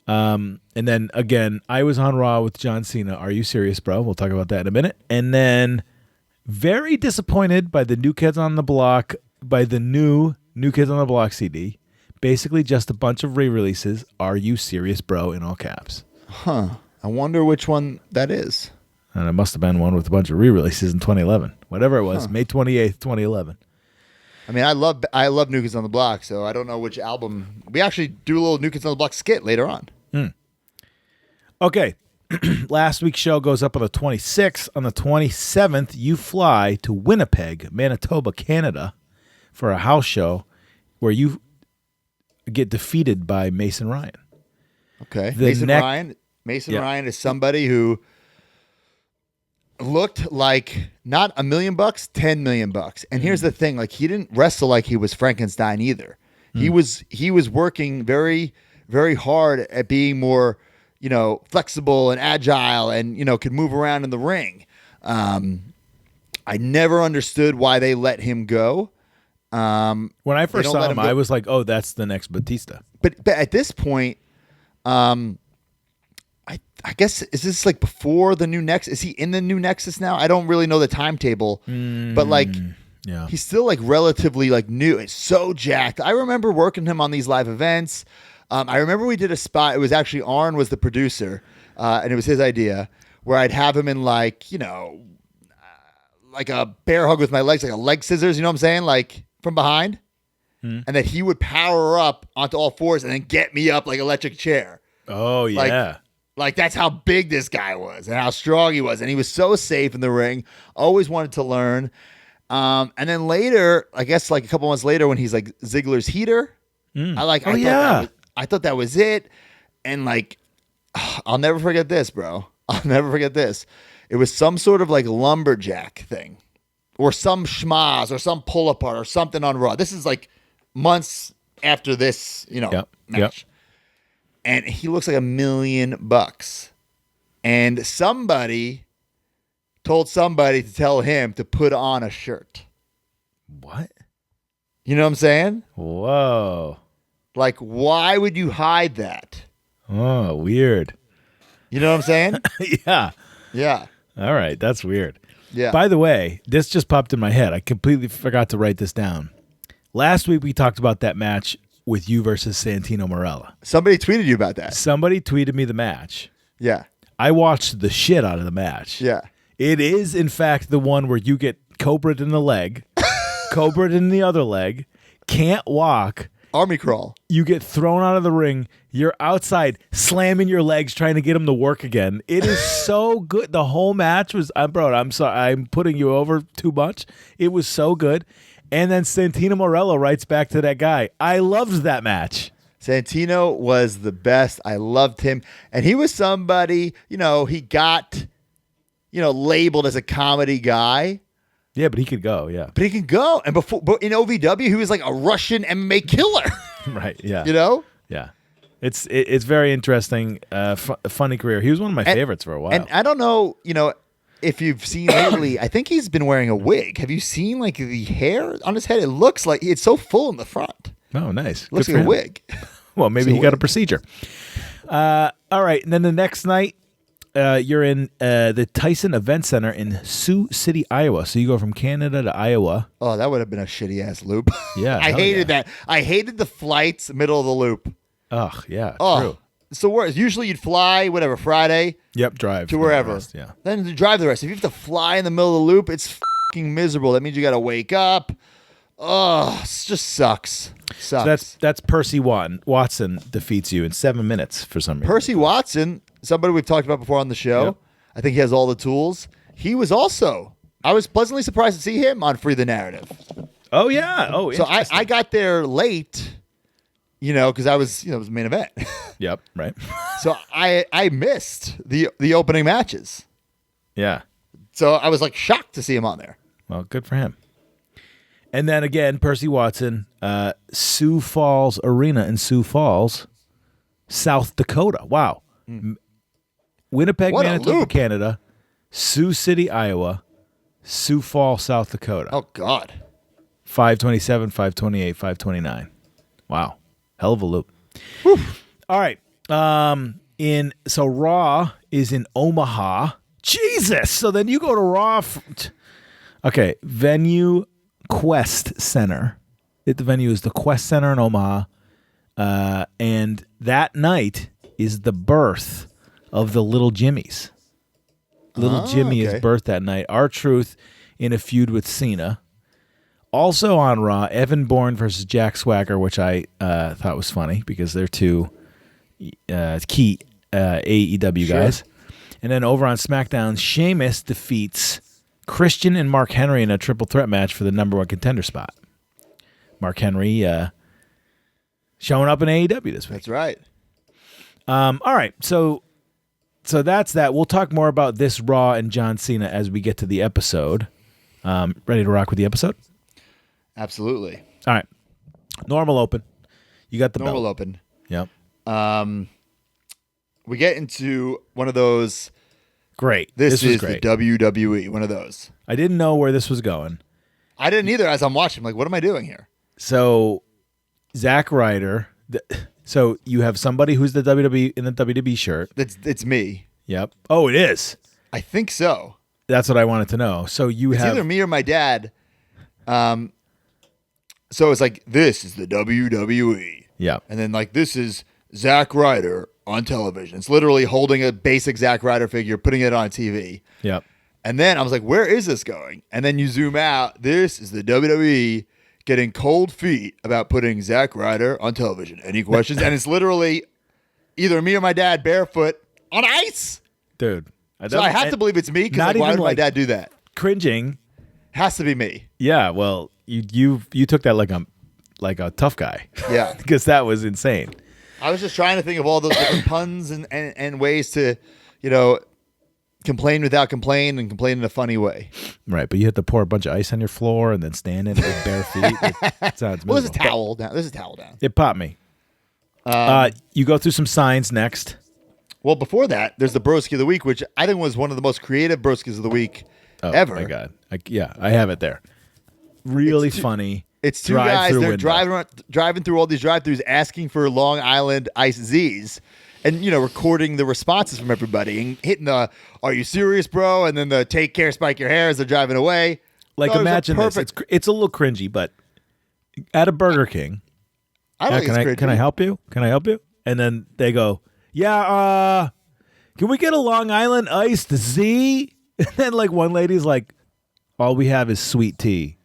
[SPEAKER 3] And then again, I was on Raw with John Cena. Are you serious, bro? We'll talk about that in a minute. And then very disappointed by the New Kids on the Block, New Kids on the Block CD. Basically just a bunch of re-releases. Are you serious, bro? In all caps.
[SPEAKER 2] Huh. I wonder which one that is.
[SPEAKER 3] And it must have been one with a bunch of re-releases in 2011. Whatever it was, May 28th, 2011.
[SPEAKER 2] I mean, I love New Kids on the Block, so I don't know which album. We actually do a little New Kids on the Block skit later on.
[SPEAKER 3] Okay. Last week's show goes up on the 26th. On the 27th, you fly to Winnipeg, Manitoba, Canada for a house show where you get defeated by Mason Ryan.
[SPEAKER 2] Okay.
[SPEAKER 3] The
[SPEAKER 2] Mason
[SPEAKER 3] Yeah.
[SPEAKER 2] Ryan is somebody who looked like not $1 million, $10 million. And here's the thing, like he didn't wrestle like he was Frankenstein either. He was working very, very hard at being more, flexible and agile and, could move around in the ring. I never understood why they let him go.
[SPEAKER 3] When I first
[SPEAKER 2] don't
[SPEAKER 3] saw
[SPEAKER 2] let
[SPEAKER 3] him,
[SPEAKER 2] him go-
[SPEAKER 3] I was like, oh, that's the next Batista.
[SPEAKER 2] But at this point, I guess, is this like before the new Nexus? Is he in the new Nexus now? I don't really know the timetable, but
[SPEAKER 3] Yeah.
[SPEAKER 2] he's still like relatively like new. It's so jacked. I remember working him on these live events. I remember we did a spot. It was actually Arn was the producer, and it was his idea where I'd have him in like a bear hug with my legs, like a leg scissors. You know what I'm saying? Like from behind, and that he would power up onto all fours and then get me up like electric chair.
[SPEAKER 3] Oh, yeah.
[SPEAKER 2] Like that's how big this guy was and how strong he was. And he was so safe in the ring. Always wanted to learn. And then later, I guess like a couple months later, when he's like Ziggler's heater, I thought that was it. And like, I'll never forget this, bro. I'll never forget this. It was some sort of like lumberjack thing, or some schmaz, or some pull apart, or something on Raw. This is like months after this, match.
[SPEAKER 3] Yep.
[SPEAKER 2] And he looks like $1 million. And somebody told somebody to tell him to put on a shirt.
[SPEAKER 3] What?
[SPEAKER 2] You know what I'm saying?
[SPEAKER 3] Whoa.
[SPEAKER 2] Like, why would you hide that?
[SPEAKER 3] Oh, weird.
[SPEAKER 2] You know what I'm saying?
[SPEAKER 3] Yeah.
[SPEAKER 2] Yeah.
[SPEAKER 3] All right. That's weird.
[SPEAKER 2] Yeah.
[SPEAKER 3] By the way, this just popped in my head. I completely forgot to write this down. Last week, we talked about that match with you versus Santino Marella.
[SPEAKER 2] Somebody tweeted you about that.
[SPEAKER 3] Somebody tweeted me the match.
[SPEAKER 2] Yeah.
[SPEAKER 3] I watched the shit out of the match.
[SPEAKER 2] Yeah.
[SPEAKER 3] It is, in fact, the one where you get cobra'd in the leg, cobra'd in the other leg, can't walk.
[SPEAKER 2] Army crawl.
[SPEAKER 3] You get thrown out of the ring. You're outside slamming your legs, trying to get them to work again. It is so good. The whole match was, bro, I'm sorry. I'm putting you over too much. It was so good. And then Santino Marella writes back to that guy. I loved that match.
[SPEAKER 2] Santino was the best. I loved him. And he was somebody, he got, labeled as a comedy guy.
[SPEAKER 3] Yeah, but he could go, yeah.
[SPEAKER 2] But he can go. And but in OVW, he was like a Russian MMA killer.
[SPEAKER 3] Right, yeah.
[SPEAKER 2] Yeah.
[SPEAKER 3] It's very interesting, funny career. He was one of my favorites for a while.
[SPEAKER 2] And I don't know, if you've seen lately, I think he's been wearing a wig. Have you seen like the hair on his head? It looks like it's so full in the front.
[SPEAKER 3] Oh, nice.
[SPEAKER 2] Looks
[SPEAKER 3] Good
[SPEAKER 2] like
[SPEAKER 3] for
[SPEAKER 2] a
[SPEAKER 3] him.
[SPEAKER 2] wig.
[SPEAKER 3] Well, maybe he got a procedure. All right. And then the next night, you're in the Tyson Event Center in Sioux City, Iowa. So you go from Canada to Iowa.
[SPEAKER 2] Oh, that would have been a shitty ass loop.
[SPEAKER 3] Yeah.
[SPEAKER 2] I hated that. I hated the flights middle of the loop.
[SPEAKER 3] Oh, yeah.
[SPEAKER 2] Oh,
[SPEAKER 3] True.
[SPEAKER 2] it's the worst. Usually you'd fly, whatever, Friday.
[SPEAKER 3] Yep, drive.
[SPEAKER 2] To wherever.
[SPEAKER 3] Rest, yeah.
[SPEAKER 2] Then to drive the rest. If you have to fly in the middle of the loop, it's fucking miserable. That means you got to wake up. Oh, it just sucks.
[SPEAKER 3] So that's Percy Watson defeats you in 7 minutes for some reason.
[SPEAKER 2] Percy Watson, somebody we've talked about before on the show.
[SPEAKER 3] Yep.
[SPEAKER 2] I think he has all the tools. He was also, I was pleasantly surprised to see him on Free the Narrative.
[SPEAKER 3] Oh, yeah. Oh,
[SPEAKER 2] So I got there late, because I was, it was the main event.
[SPEAKER 3] Yep, right.
[SPEAKER 2] So I missed the opening matches.
[SPEAKER 3] Yeah.
[SPEAKER 2] So I was like shocked to see him on there.
[SPEAKER 3] Well, good for him. And then again, Percy Watson, Sioux Falls Arena in Sioux Falls, South Dakota. Wow. Winnipeg,
[SPEAKER 2] What a
[SPEAKER 3] Manitoba,
[SPEAKER 2] loop.
[SPEAKER 3] Canada, Sioux City, Iowa, Sioux Falls, South Dakota.
[SPEAKER 2] Oh, God.
[SPEAKER 3] 527, 528, 529. Wow. Hell of a loop. All right. So Raw is in Omaha. Jesus. So then you go to Raw. Okay. Venue Quest Center. The venue is the Quest Center in Omaha. And that night is the birth of the Little Jimmies. Little Jimmy is birthed that night. R-Truth in a feud with Cena. Also on Raw, Evan Bourne versus Jack Swagger, which I thought was funny because they're two key AEW guys. And then over on SmackDown, Sheamus defeats Christian and Mark Henry in a triple threat match for the number one contender spot. Mark Henry showing up in AEW this week.
[SPEAKER 2] That's right.
[SPEAKER 3] All right, so that's that. We'll talk more about this Raw and John Cena as we get to the episode. Ready to rock with the episode?
[SPEAKER 2] Absolutely.
[SPEAKER 3] All right. Normal open. You got the
[SPEAKER 2] Normal
[SPEAKER 3] belt.
[SPEAKER 2] open.
[SPEAKER 3] Yep.
[SPEAKER 2] We get into one of those.
[SPEAKER 3] Great.
[SPEAKER 2] This
[SPEAKER 3] was
[SPEAKER 2] is
[SPEAKER 3] great.
[SPEAKER 2] the WWE, one of those.
[SPEAKER 3] I didn't know where this was going.
[SPEAKER 2] I didn't either as I'm watching. I'm like, what am I doing here?
[SPEAKER 3] So, Zack Ryder. So you have somebody who's the WWE in the WWE shirt.
[SPEAKER 2] It's me.
[SPEAKER 3] Yep. Oh, it is.
[SPEAKER 2] I think so.
[SPEAKER 3] That's what I wanted to know. So you
[SPEAKER 2] It's
[SPEAKER 3] have
[SPEAKER 2] either me or my dad. So it's like, this is the WWE.
[SPEAKER 3] Yep.
[SPEAKER 2] And then like, this is Zack Ryder on television. It's literally holding a basic Zack Ryder figure, putting it on TV.
[SPEAKER 3] Yep.
[SPEAKER 2] And then I was like, where is this going? And then you zoom out. This is the WWE getting cold feet about putting Zack Ryder on television. Any questions? And it's literally either me or my dad barefoot on ice.
[SPEAKER 3] Dude.
[SPEAKER 2] So I have to believe it's me because
[SPEAKER 3] not
[SPEAKER 2] like, why
[SPEAKER 3] even
[SPEAKER 2] would my
[SPEAKER 3] like
[SPEAKER 2] dad do that?
[SPEAKER 3] cringing.
[SPEAKER 2] Has to be me.
[SPEAKER 3] Yeah, well, you took that like a tough guy.
[SPEAKER 2] Yeah.
[SPEAKER 3] Because that was insane.
[SPEAKER 2] I was just trying to think of all those different puns and ways to, complain without complain and complain in a funny way.
[SPEAKER 3] Right, but you had to pour a bunch of ice on your floor and then stand in it with bare feet. It sounds miserable.
[SPEAKER 2] Well, there's a towel down. There's a towel down.
[SPEAKER 3] It popped me. You go through some signs next.
[SPEAKER 2] Well, before that, there's the Broski of the Week, which I think was one of the most creative Broskis of the week ever.
[SPEAKER 3] Oh, my God. I have it there. Really funny.
[SPEAKER 2] It's two guys. They're driving through all these drive-thrus asking for Long Island Ice Z's and, recording the responses from everybody and hitting the, "Are you serious, bro?" And then the "Take care, spike your hair" as they're driving away.
[SPEAKER 3] Like, imagine this. It's a little cringy, but at a Burger King.
[SPEAKER 2] I don't think it's cringy.
[SPEAKER 3] Can I help you? Can I help you? And then they go, "Yeah, can we get a Long Island iced Z?" And then one lady's like, "All we have is sweet tea."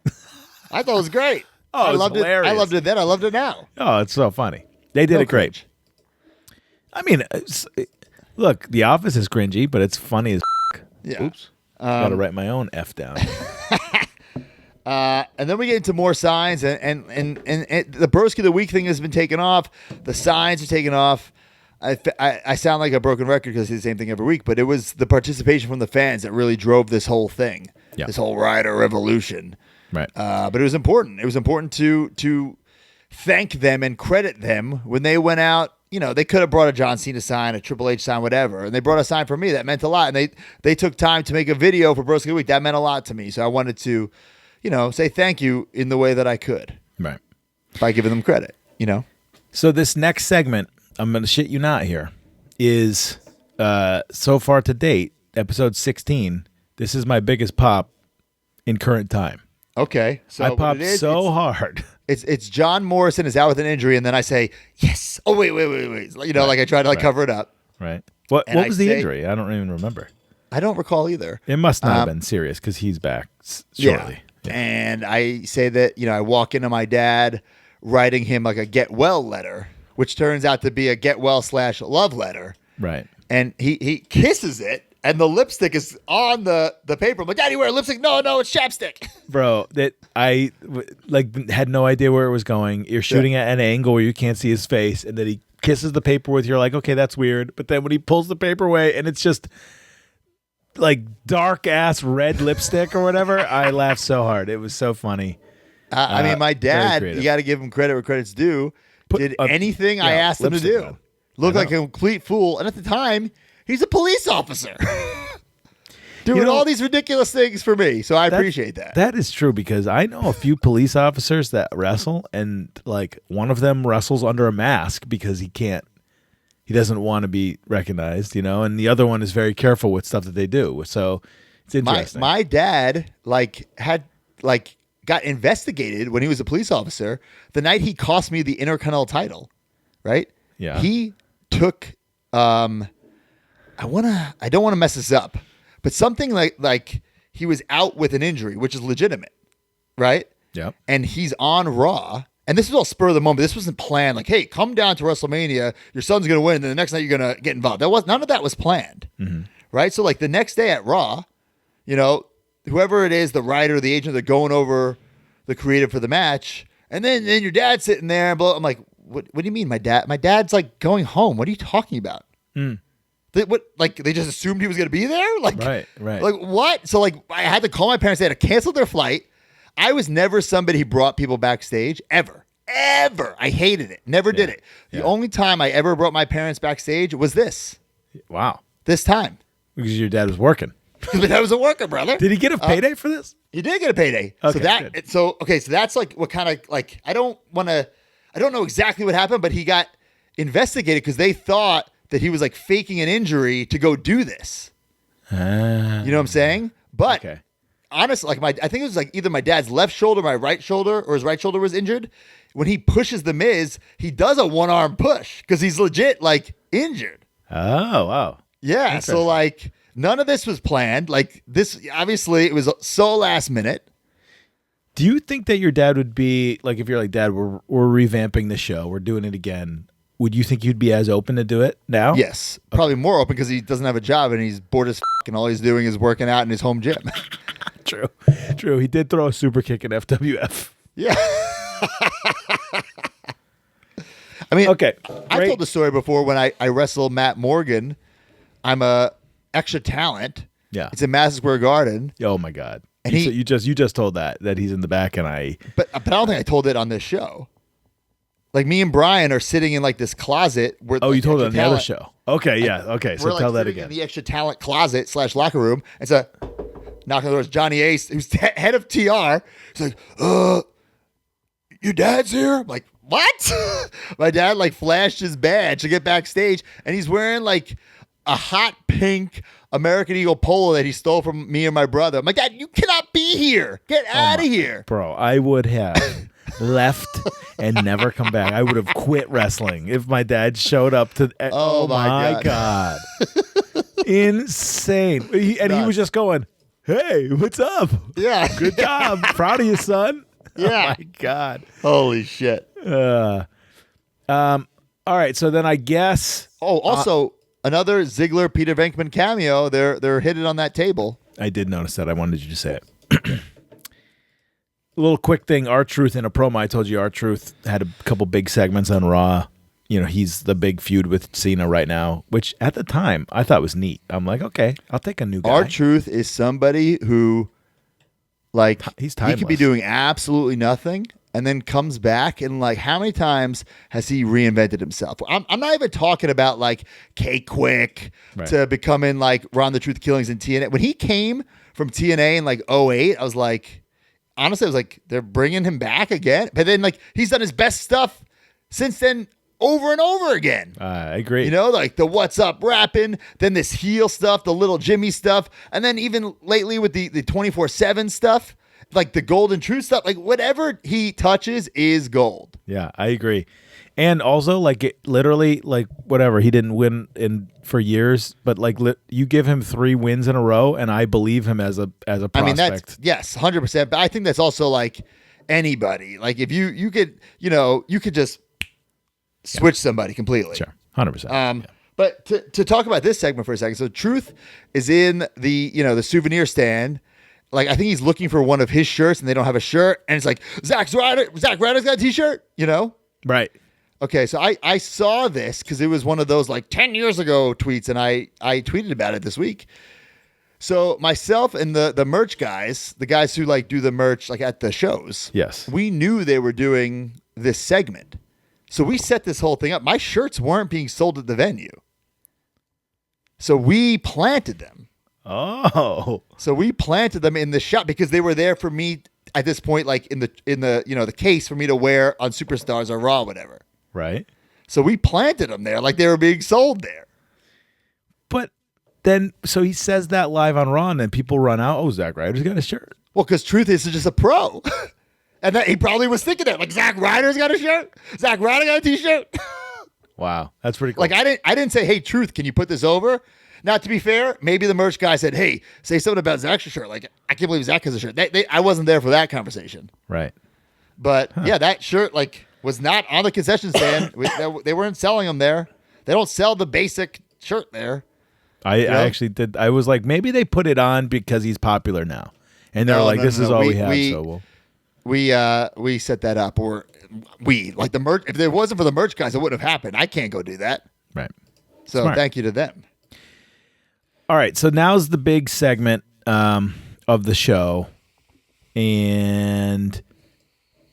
[SPEAKER 2] I thought it was great.
[SPEAKER 3] Oh,
[SPEAKER 2] I loved
[SPEAKER 3] hilarious.
[SPEAKER 2] it. I loved it then. I loved it now.
[SPEAKER 3] Oh, it's so funny. They did it great.
[SPEAKER 2] Cringe.
[SPEAKER 3] I mean, look, The Office is cringy, but it's funny as
[SPEAKER 2] Yeah.
[SPEAKER 3] Oops. Got to write my own F down.
[SPEAKER 2] And then we get into more signs, and the Broski of the Week thing has been taken off. The signs are taken off. I sound like a broken record because I say the same thing every week, but it was the participation from the fans that really drove this whole thing, this whole Ryder revolution.
[SPEAKER 3] Right.
[SPEAKER 2] But it was important. It was important to thank them and credit them when they went out. They could have brought a John Cena sign, a Triple H sign, whatever, and they brought a sign for me. That meant a lot, and they took time to make a video for Broski of the Week. That meant a lot to me, so I wanted to, say thank you in the way that I could.
[SPEAKER 3] Right.
[SPEAKER 2] By giving them credit,
[SPEAKER 3] So this next segment, I'm going to shit you not here, is so far to date, episode 16. This is my biggest pop in current time.
[SPEAKER 2] Okay. So
[SPEAKER 3] I popped so hard.
[SPEAKER 2] It's John Morrison is out with an injury, and then I say, yes. Oh, wait. Like I try to cover it up.
[SPEAKER 3] Right. What was the injury? I don't even remember.
[SPEAKER 2] I don't recall either.
[SPEAKER 3] It must not have been serious because he's back shortly.
[SPEAKER 2] Yeah. And I say that, I walk into my dad writing him like a get well letter, which turns out to be a get well / love letter.
[SPEAKER 3] Right.
[SPEAKER 2] And he kisses it, and the lipstick is on the paper. I'm like, "Daddy, you wear lipstick?" No, it's chapstick.
[SPEAKER 3] Bro, that I had no idea where it was going. You're shooting at an angle where you can't see his face, and then he kisses the paper with. You're like, okay, that's weird. But then when he pulls the paper away, and it's just like dark ass red lipstick or whatever, I laughed so hard. It was so funny.
[SPEAKER 2] I mean, my dad, you got to give him credit where credit's due. Did anything I asked him to do.
[SPEAKER 3] On.
[SPEAKER 2] Looked like a complete fool. And at the time, he's a police officer. Doing all these ridiculous things for me. So I appreciate that.
[SPEAKER 3] That is true because I know a few police officers that wrestle, and one of them wrestles under a mask because he doesn't want to be recognized, and the other one is very careful with stuff that they do. So it's interesting.
[SPEAKER 2] My dad got investigated when he was a police officer the night he cost me the Intercontinental title, right?
[SPEAKER 3] Yeah.
[SPEAKER 2] He took I don't want to mess this up, but something like he was out with an injury, which is legitimate, right?
[SPEAKER 3] Yeah.
[SPEAKER 2] And he's on Raw, and this was all spur of the moment. This wasn't planned. Like, hey, come down to WrestleMania. Your son's going to win, and then the next night you're going to get involved. None of that was planned, right? So the next day at Raw, whoever it is, the writer, the agent, they're going over the creative for the match, and then your dad's sitting there. And I'm like, what do you mean, my dad? My dad's going home. What are you talking about? They just assumed he was going to be there?
[SPEAKER 3] Right.
[SPEAKER 2] Like, what? So, I had to call my parents. They had to cancel their flight. I was never somebody who brought people backstage, ever. I hated it. Never did it. The only time I ever brought my parents backstage was this.
[SPEAKER 3] Wow.
[SPEAKER 2] This time.
[SPEAKER 3] Because your dad was working.
[SPEAKER 2] But I was a worker, brother.
[SPEAKER 3] Did he get a payday for this?
[SPEAKER 2] He did get a payday.
[SPEAKER 3] Okay,
[SPEAKER 2] so that's what kind of I don't know exactly what happened, but he got investigated because they thought that he was faking an injury to go do this. You know what I'm saying? But honestly, I think it was either my dad's left shoulder, my right shoulder, or his right shoulder was injured. When he pushes the Miz, he does a one-arm push because he's legit injured.
[SPEAKER 3] Oh, wow.
[SPEAKER 2] Yeah. So none of this was planned. This, obviously, it was so last minute.
[SPEAKER 3] Do you think that your dad would be if you're Dad, we're revamping the show, we're doing it again? Would you think you'd be as open to do it now?
[SPEAKER 2] Yes, probably more open because he doesn't have a job and he's bored as f*** and all he's doing is working out in his home gym.
[SPEAKER 3] True. True. He did throw a super kick at FWF.
[SPEAKER 2] Yeah. I mean,
[SPEAKER 3] Okay.
[SPEAKER 2] I
[SPEAKER 3] Great.
[SPEAKER 2] told the story before when I wrestled Matt Morgan. I'm a extra talent.
[SPEAKER 3] Yeah.
[SPEAKER 2] It's in Madison Square Garden.
[SPEAKER 3] Oh my God.
[SPEAKER 2] And
[SPEAKER 3] You just told that he's in the back, and
[SPEAKER 2] But I don't think I told it on this show. Like, me and Brian are sitting in like this closet where.
[SPEAKER 3] Oh,
[SPEAKER 2] like,
[SPEAKER 3] you told it
[SPEAKER 2] extra
[SPEAKER 3] on the other
[SPEAKER 2] talent-
[SPEAKER 3] show. Okay, yeah. Okay, so
[SPEAKER 2] We're, like,
[SPEAKER 3] tell that
[SPEAKER 2] sitting
[SPEAKER 3] again.
[SPEAKER 2] In the extra talent closet / locker room. And so, knocking on the door is Johnny Ace, who's head of TR. He's like, your dad's here? I'm like, what? My dad like flashed his badge to get backstage, and he's wearing like a hot pink American Eagle polo that he stole from me and my brother. I'm like, Dad, you cannot be here. Get out of here.
[SPEAKER 3] Bro, I would have left and never come back. I would have quit wrestling if my dad showed up to.
[SPEAKER 2] Oh, my
[SPEAKER 3] God. Insane. He was just going, hey, what's up?
[SPEAKER 2] Yeah.
[SPEAKER 3] Good job. Proud of you, son.
[SPEAKER 2] Yeah.
[SPEAKER 3] Oh, my God.
[SPEAKER 2] Holy shit.
[SPEAKER 3] All right, so then I guess
[SPEAKER 2] Oh, also, another Ziggler Peter Venkman cameo. They're hidden on that table.
[SPEAKER 3] I did notice that. I wanted you to say it. A little quick thing. R-Truth in a promo. I told you R-Truth had a couple big segments on Raw. You know, he's the big feud with Cena right now, which at the time I thought was neat. I'm like, okay, I'll take a new guy.
[SPEAKER 2] R-Truth is somebody who, like,
[SPEAKER 3] He's
[SPEAKER 2] he could be
[SPEAKER 3] timeless.
[SPEAKER 2] doing absolutely nothing and then comes back, and like, how many times has he reinvented himself? I'm not even talking about like K-Quick
[SPEAKER 3] Right.
[SPEAKER 2] to becoming like Ron the Truth Killings in TNA. When he came from TNA in like 08, I was like, honestly, I was like, they're bringing him back again. But then like, he's done his best stuff since then over and over again.
[SPEAKER 3] I agree.
[SPEAKER 2] You know, like the what's up rapping, then this heel stuff, the little Jimmy stuff, and then even lately with the 24/7 stuff, like the golden truth stuff, like whatever he touches is gold.
[SPEAKER 3] Yeah, I agree. And also, like, it literally, like, whatever, he didn't win for years, but like, you give him 3 wins in a row, and I believe him as a prospect.
[SPEAKER 2] I mean, that's, yes, 100%. But I think that's also like anybody. Like if you could, you could just switch somebody completely.
[SPEAKER 3] Sure, 100%.
[SPEAKER 2] But to talk about this segment for a second, so Truth is in the souvenir stand. Like, I think he's looking for one of his shirts, and they don't have a shirt, and it's like Zack Ryder's got a T-shirt.
[SPEAKER 3] Right.
[SPEAKER 2] Okay, so I saw this because it was one of those like 10 years ago tweets, and I tweeted about it this week. So myself and the merch guys, the guys who like do the merch like at the shows,
[SPEAKER 3] Yes.
[SPEAKER 2] we knew they were doing this segment. So we set this whole thing up. My shirts weren't being sold at the venue. So we planted them.
[SPEAKER 3] Oh.
[SPEAKER 2] So we planted them in the shop because they were there for me at this point, like in the the case for me to wear on Superstars or Raw, whatever.
[SPEAKER 3] Right.
[SPEAKER 2] So we planted them there like they were being sold there.
[SPEAKER 3] But then, so he says that live on Raw, and then people run out. Oh, Zack Ryder's got a shirt.
[SPEAKER 2] Well, because Truth is just a pro. And that he probably was thinking that, like, Zack Ryder's got a shirt? Zack Ryder got a T-shirt?
[SPEAKER 3] Wow, that's pretty cool.
[SPEAKER 2] Like, I didn't say, hey, Truth, can you put this over? Now, to be fair, maybe the merch guy said, hey, say something about Zack's shirt. Like, I can't believe Zack has a shirt. I wasn't there for that conversation.
[SPEAKER 3] Right.
[SPEAKER 2] But, yeah, that shirt, like, was not on the concession stand. They weren't selling them there. They don't sell the basic shirt there.
[SPEAKER 3] I actually did. I was like, maybe they put it on because he's popular now. And they're like, this is all we have.
[SPEAKER 2] We set that up, or like the merch. If it wasn't for the merch guys, it wouldn't have happened. I can't go do that.
[SPEAKER 3] Right.
[SPEAKER 2] So
[SPEAKER 3] Smart.
[SPEAKER 2] thank you to them.
[SPEAKER 3] All right. So now's the big segment of the show. And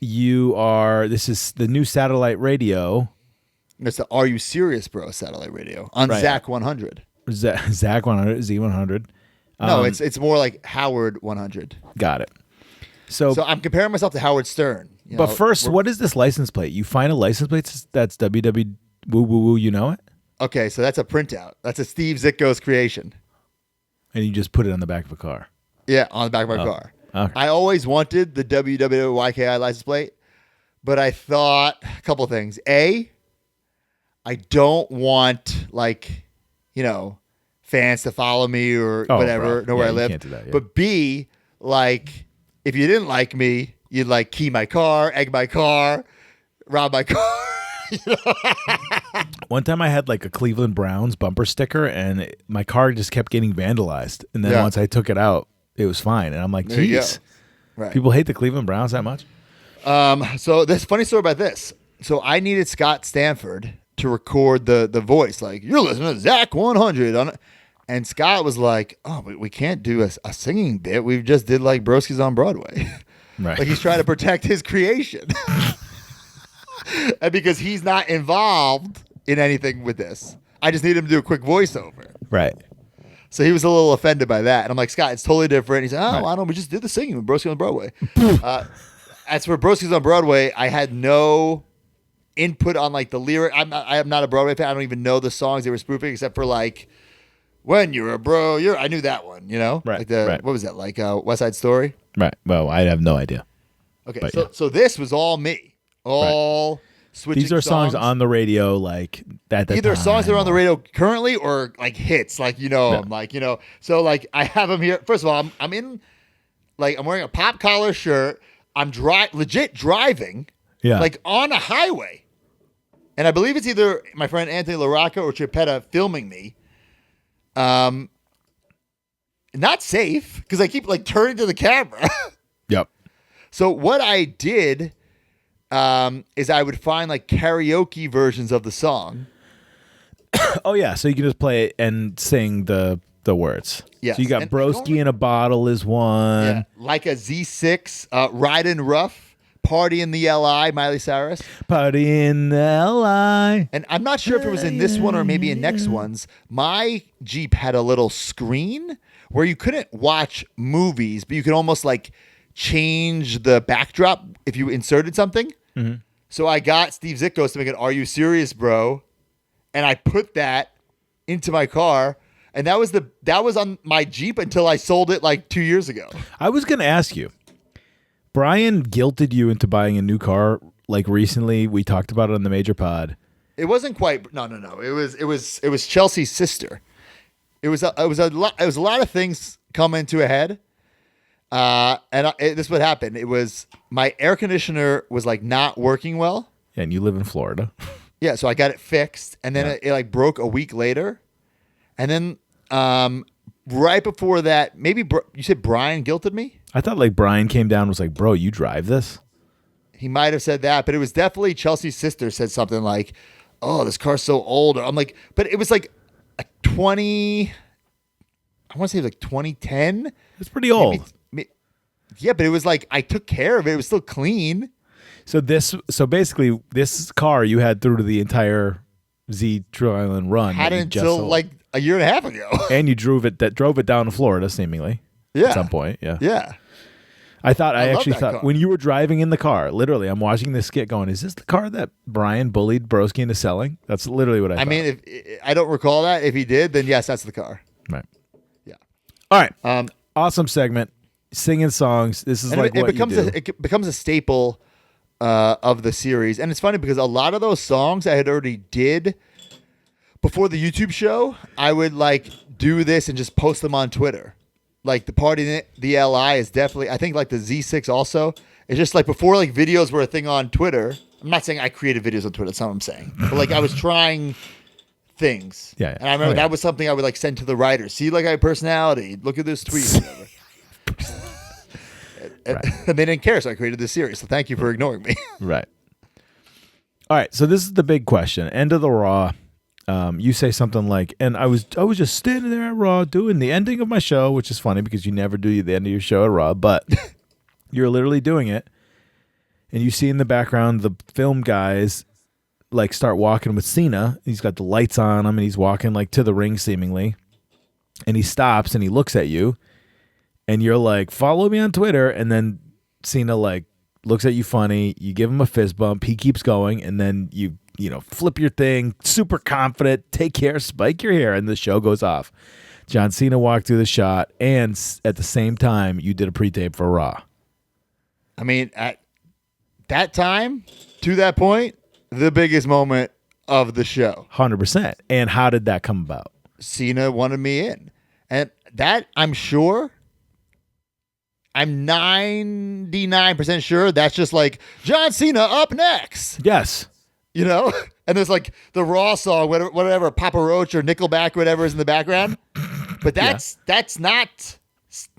[SPEAKER 3] this is the new satellite radio.
[SPEAKER 2] It's the Are You Serious, Bro satellite radio on
[SPEAKER 3] Right.
[SPEAKER 2] Zack 100.
[SPEAKER 3] Zack 100, Z100.
[SPEAKER 2] No, it's more like Howard 100.
[SPEAKER 3] Got it. So
[SPEAKER 2] I'm comparing myself to Howard Stern.
[SPEAKER 3] but first, what is this license plate? You find a license plate that's WW woo woo woo, you know it?
[SPEAKER 2] Okay, so that's a printout. That's a Steve Zitko's creation.
[SPEAKER 3] And you just put it on the back of a car.
[SPEAKER 2] Yeah, on the back of my car.
[SPEAKER 3] Okay.
[SPEAKER 2] I always wanted the WWYKI license plate, but I thought a couple of things. A, I don't want fans to follow me or whatever, know where I
[SPEAKER 3] you
[SPEAKER 2] live.
[SPEAKER 3] can't do that, yeah.
[SPEAKER 2] But B, like, if you didn't like me, you'd like key my car, egg my car, rob my car.
[SPEAKER 3] One time I had like a Cleveland Browns bumper sticker, and my car just kept getting vandalized. And then
[SPEAKER 2] Yeah.
[SPEAKER 3] once I took it out, it was fine. And I'm like,
[SPEAKER 2] There you
[SPEAKER 3] geez,
[SPEAKER 2] Right.
[SPEAKER 3] People hate the Cleveland Browns that much?
[SPEAKER 2] So this funny story about this. So I needed Scott Stanford to record the voice. Like, you're listening to Zack 100 on it. And Scott was like, oh, we can't do a singing bit. We just did like Broski's on Broadway.
[SPEAKER 3] Right.
[SPEAKER 2] Like he's trying to protect his creation. And because he's not involved in anything with this, I just need him to do a quick voiceover.
[SPEAKER 3] Right.
[SPEAKER 2] So he was a little offended by that. And I'm like, Scott, it's totally different. He said, oh, I don't know. We just did the singing with Broski on Broadway. As for Broski's on Broadway, I had no input on like the lyric. I am not a Broadway fan. I don't even know the songs they were spoofing except for like, when you're a bro, I knew that one, you know?
[SPEAKER 3] Right,
[SPEAKER 2] Like what was that? Like West Side Story?
[SPEAKER 3] Right. Well, I have no idea.
[SPEAKER 2] Okay.
[SPEAKER 3] But,
[SPEAKER 2] So this was all me. All switching
[SPEAKER 3] These are songs on the radio, like that.
[SPEAKER 2] Either songs that are on the radio currently or like hits, like,
[SPEAKER 3] Yeah.
[SPEAKER 2] I'm like, so like I have them here. First of all, I'm in, like, I'm wearing a pop collar shirt. I'm legit driving, like on a highway. And I believe it's either my friend Anthony LaRocca or Chiappetta filming me. Not safe because I keep like turning to the camera.
[SPEAKER 3] Yep.
[SPEAKER 2] So what I did is I would find like karaoke versions of the song.
[SPEAKER 3] Oh yeah, so you can just play it and sing the words.
[SPEAKER 2] Yes.
[SPEAKER 3] So you got
[SPEAKER 2] And
[SPEAKER 3] Broski in a bottle is one.
[SPEAKER 2] Yeah, like a Z6, Riding Rough, Party in the LI, Miley Cyrus.
[SPEAKER 3] Party in L.I.
[SPEAKER 2] And I'm not sure if it was in this one or maybe in next ones. My Jeep had a little screen where you couldn't watch movies, but you could almost like change the backdrop if you inserted something.
[SPEAKER 3] Mm-hmm.
[SPEAKER 2] So I got Steve Zitkos to make an Are You Serious, Bro? And I put that into my car. And that was on my Jeep until I sold it like 2 years ago.
[SPEAKER 3] I was going to ask you. Brian guilted you into buying a new car like recently. We talked about it on the Major Pod.
[SPEAKER 2] It wasn't quite. No. It was Chelsea's sister. It was a lot of things coming to a head. This is what happened. It was my air conditioner was like not working well.
[SPEAKER 3] Yeah, and you live in Florida.
[SPEAKER 2] Yeah, so I got it fixed, and then it like broke a week later, and then right before that, maybe you said Brian guilted me.
[SPEAKER 3] I thought like Brian came down and was like, bro, you drive this?
[SPEAKER 2] He might have said that, but it was definitely Chelsea's sister said something like, oh, this car's so old. I'm like, but it was like a 20, I want to say like 2010.
[SPEAKER 3] It's pretty old.
[SPEAKER 2] Yeah, but it was like, I took care of it. It was still clean.
[SPEAKER 3] So basically this car you had through to the entire Z True Island run.
[SPEAKER 2] Had it until like a year and a half ago.
[SPEAKER 3] And you drove it down to Florida, seemingly.
[SPEAKER 2] Yeah.
[SPEAKER 3] At some point, yeah.
[SPEAKER 2] Yeah.
[SPEAKER 3] I actually
[SPEAKER 2] that
[SPEAKER 3] thought
[SPEAKER 2] car.
[SPEAKER 3] when you were driving in the car, literally, I'm watching this skit going, is this the car that Brian bullied Broski into selling? That's literally what I thought.
[SPEAKER 2] I mean, if I don't recall that. If he did, then yes, that's the car.
[SPEAKER 3] Right.
[SPEAKER 2] Yeah.
[SPEAKER 3] All right. Awesome segment. Singing songs. This is like what you do.
[SPEAKER 2] It becomes a staple of the series. And it's funny because a lot of those songs I had already did before the YouTube show. I would like do this and just post them on Twitter. Like the Party in the LI is definitely, I think like the Z6 also. It's just like before like videos were a thing on Twitter. I'm not saying I created videos on Twitter. That's not what I'm saying. But like I was trying things.
[SPEAKER 3] Yeah.
[SPEAKER 2] And I remember that was something I would like send to the writers. See, like I have personality. Look at this tweet. Whatever.
[SPEAKER 3] Right.
[SPEAKER 2] And they didn't care, so I created this series. So thank you for ignoring me.
[SPEAKER 3] Right. All right. So this is the big question. End of the Raw. You say something like, and I was just standing there at Raw doing the ending of my show, which is funny because you never do the end of your show at Raw, but you're literally doing it. And you see in the background the film guys like start walking with Cena. He's got the lights on him and he's walking like to the ring seemingly. And he stops and he looks at you. And you're like, follow me on Twitter. And then Cena like looks at you funny. You give him a fist bump. He keeps going. And then you flip your thing, super confident, take care, spike your hair. And the show goes off. John Cena walked through the shot. And at the same time, you did a pre-tape for Raw.
[SPEAKER 2] I mean, at that time, to that point, the biggest moment of the show.
[SPEAKER 3] 100%. And how did that come about?
[SPEAKER 2] Cena wanted me in. And that, I'm sure... I'm 99% sure that's just like John Cena up next.
[SPEAKER 3] Yes.
[SPEAKER 2] You know? And there's like the Raw song, whatever, Papa Roach or Nickelback, whatever is in the background. But that's not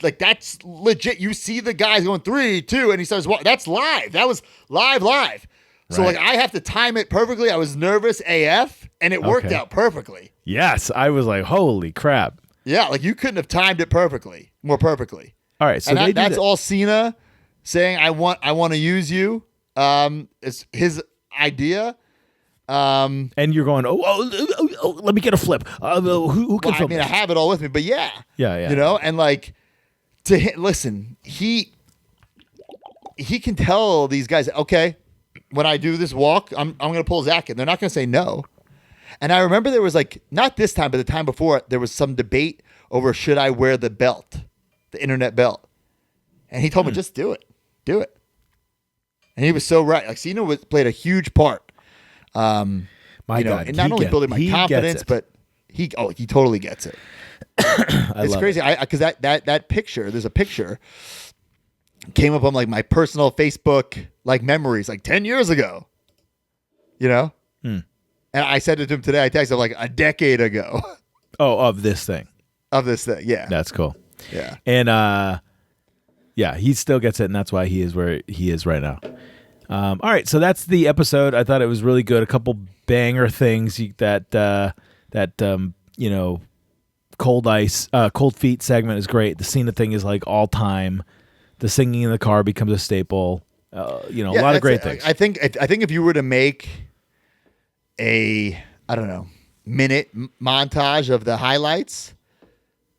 [SPEAKER 2] Like, that's legit. You see the guys going 3, 2, and he starts walking. That's live. That was live. So,
[SPEAKER 3] Right.
[SPEAKER 2] like, I have to time it perfectly. I was nervous AF, and it worked
[SPEAKER 3] Okay.
[SPEAKER 2] out perfectly.
[SPEAKER 3] Yes, I was like, holy crap.
[SPEAKER 2] Yeah, like, you couldn't have timed it more perfectly.
[SPEAKER 3] All right, so
[SPEAKER 2] And that's
[SPEAKER 3] that.
[SPEAKER 2] all Cena saying, I want to use you. It's his idea.
[SPEAKER 3] And you're going, let me get a flip. Who can
[SPEAKER 2] Well, I
[SPEAKER 3] film
[SPEAKER 2] mean, I
[SPEAKER 3] this?
[SPEAKER 2] have it all with me, but yeah.
[SPEAKER 3] Yeah.
[SPEAKER 2] You know, and like, listen, he can tell these guys, okay, when I do this walk, I'm going to pull Zack in. They're not going to say no. And I remember there was like, not this time, but the time before, there was some debate over should I wear the belt, the internet belt. And he told me, just do it. Do it. And he was so right. Like, Cena played a huge part.
[SPEAKER 3] My God.
[SPEAKER 2] and not only building my
[SPEAKER 3] he
[SPEAKER 2] confidence,
[SPEAKER 3] gets it.
[SPEAKER 2] but he totally gets it. It's
[SPEAKER 3] love
[SPEAKER 2] crazy. Because that picture, there's a picture came up on like my personal Facebook like memories like 10 years ago. You know? And I said it to him today. I texted him like a decade ago
[SPEAKER 3] of this thing.
[SPEAKER 2] of this thing. Yeah.
[SPEAKER 3] That's cool.
[SPEAKER 2] Yeah.
[SPEAKER 3] And yeah, he still gets it, and that's why he is where he is right now. All right, so that's the episode. I thought it was really good. A couple banger things that cold feet segment is great. The Cena thing is like all time. The singing in the car becomes a staple. A lot of great things.
[SPEAKER 2] I think if you were to make a minute montage of the highlights,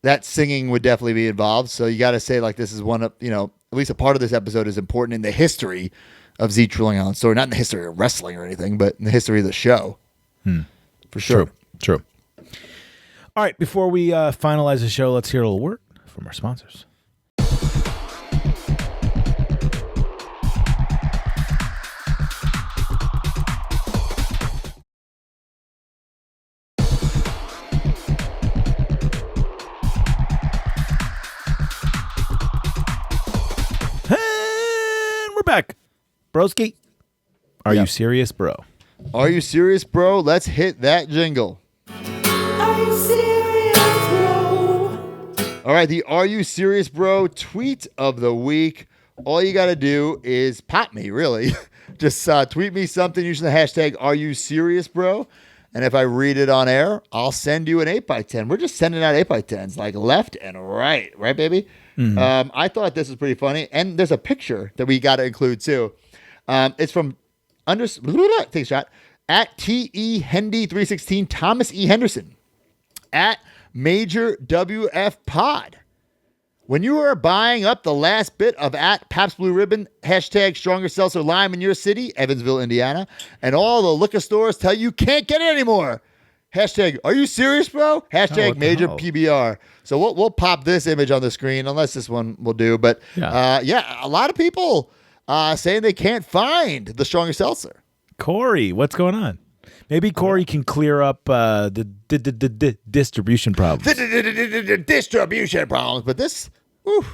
[SPEAKER 2] that singing would definitely be involved. So you got to say like this is one of at least a part of this episode is important in the history of Z True Long Island Story, not in the history of wrestling or anything, but in the history of the show. For sure.
[SPEAKER 3] True. All right, before we finalize the show, let's hear a little word from our sponsors. And we're back. Broski, are you serious, bro?
[SPEAKER 2] Are you serious, bro? Let's hit that jingle.
[SPEAKER 4] Are you serious, bro?
[SPEAKER 2] All right, the Are You Serious, Bro tweet of the week. All you got to do is pop me, really. Just tweet me something using the hashtag Are You Serious, Bro? And if I read it on air, I'll send you an 8x10. We're just sending out 8x10s, like left and right. Right, baby? I thought this was pretty funny. And there's a picture that we got to include, too. It's from, take a shot, at TE Hendy 316, Thomas E. Henderson, at Major WF Pod. When you are buying up the last bit of at Pabst Blue Ribbon, hashtag Stronger Seltzer Lime in your city, Evansville, Indiana, and all the liquor stores tell you can't get it anymore. Hashtag, are you serious, bro? Hashtag
[SPEAKER 3] what the
[SPEAKER 2] Major
[SPEAKER 3] hell?
[SPEAKER 2] PBR. So we'll pop this image on the screen, unless this one will do. But a lot of people saying they can't find the Stronger Seltzer.
[SPEAKER 3] Corey, what's going on? Maybe Corey can clear up the distribution problems.
[SPEAKER 2] Distribution problems. But this, whew.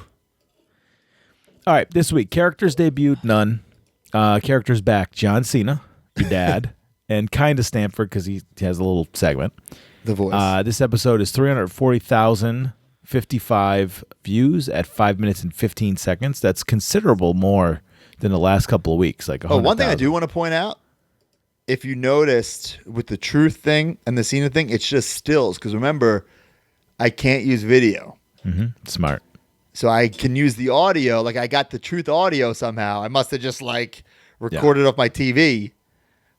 [SPEAKER 3] All right, this week, characters debuted, none. Characters back, John Cena, your dad, and kind of Stanford because he has a little segment.
[SPEAKER 2] The voice.
[SPEAKER 3] This episode is 340,055 views at 5 minutes and 15 seconds. That's considerable more than the last couple of weeks. Like
[SPEAKER 2] one thing I
[SPEAKER 3] 100,000.
[SPEAKER 2] do want to point out, if you noticed with the Truth thing and the Cena thing, it's just stills. Because remember, I can't use video.
[SPEAKER 3] Smart.
[SPEAKER 2] So I can use the audio. Like I got the Truth audio somehow. I must have just like recorded off my TV,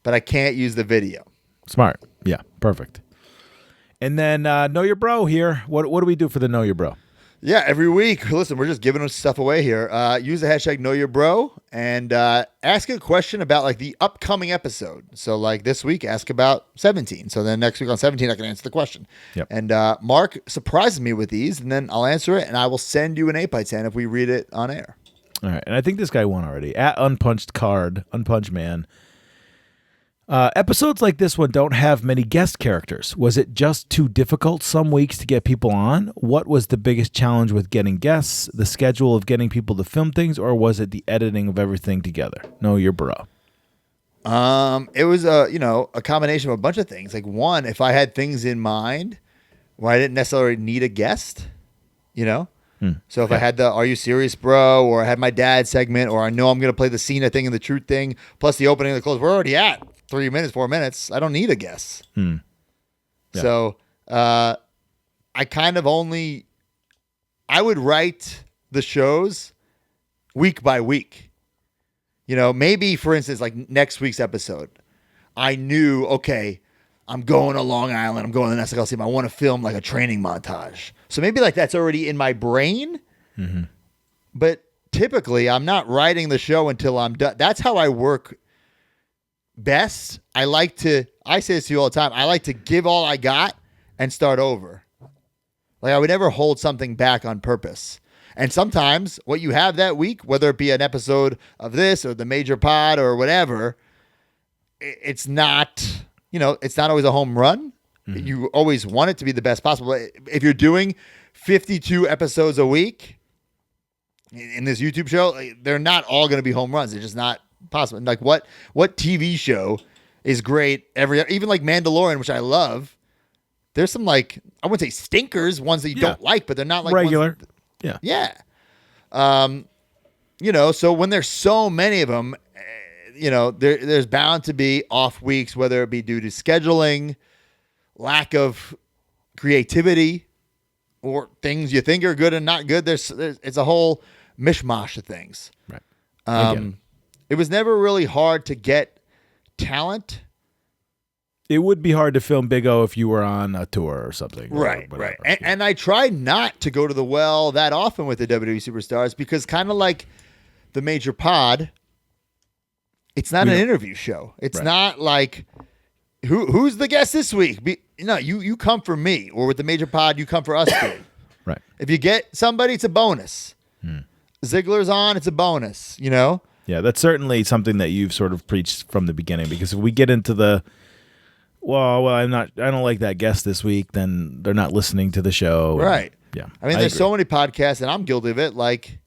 [SPEAKER 2] but I can't use the video.
[SPEAKER 3] Smart. Yeah, perfect. And then Know Your Bro here. What do we do for the Know Your Bro?
[SPEAKER 2] Yeah, every week. Listen, we're just giving stuff away here. Use the hashtag Know Your Bro and ask a question about like the upcoming episode. So like this week, ask about 17. So then next week on 17, I can answer the question.
[SPEAKER 3] Yep.
[SPEAKER 2] And Mark surprises me with these, and then I'll answer it, and I will send you an 8x10 if we read it on air.
[SPEAKER 3] All right, and I think this guy won already. At Unpunched Man. Episodes like this one don't have many guest characters. Was it just too difficult some weeks to get people on? What was the biggest challenge with getting guests? The schedule of getting people to film things, or was it the editing of everything together? Know Your Bro.
[SPEAKER 2] It was a combination of a bunch of things. Like one, if I had things in mind where I didn't necessarily need a guest, So if I had the Are You Serious, Bro? Or I had my dad segment, or I know I'm going to play the Cena thing and the Truth thing, plus the opening and the close, we're already at 3 minutes, 4 minutes. I don't need a guess.
[SPEAKER 3] Yeah.
[SPEAKER 2] So I kind of I would write the shows week by week. Maybe, for instance, like next week's episode, I knew, okay, I'm going to Long Island. I'm going to the Nassau Coliseum. I want to film like a training montage. So maybe like that's already in my brain. Mm-hmm. But typically, I'm not writing the show until I'm done. That's how I work best. I say this to you all the time, I like to give all I got and start over. Like I would never hold something back on purpose. And sometimes what you have that week, whether it be an episode of this or the major pod or whatever, it's not... it's not always a home run. Mm-hmm. You always want it to be the best possible. If you're doing 52 episodes a week in this YouTube show, they're not all going to be home runs. They're just not possible. Like what TV show is great even like Mandalorian, which I love. There's some I wouldn't say stinkers, ones that you don't like, but they're not like
[SPEAKER 3] regular.
[SPEAKER 2] Yeah. So when there's so many of them, there's bound to be off weeks, whether it be due to scheduling, lack of creativity, or things you think are good and not good. It's a whole mishmash of things.
[SPEAKER 3] Right.
[SPEAKER 2] It was never really hard to get talent.
[SPEAKER 3] It would be hard to film Big O if you were on a tour or something.
[SPEAKER 2] Right. And I tried not to go to the well that often with the WWE superstars because kind of like the major pod, it's not an interview show. It's not like who's the guest this week. You come for me, or with the major pod, you come for us too.
[SPEAKER 3] Right.
[SPEAKER 2] If you get somebody, it's a bonus. Ziggler's on, it's a bonus.
[SPEAKER 3] Yeah, that's certainly something that you've sort of preached from the beginning. Because if we get into the I don't like that guest this week, then they're not listening to the show.
[SPEAKER 2] Right.
[SPEAKER 3] Yeah.
[SPEAKER 2] I mean, there's so many podcasts, and I'm guilty of it. Like,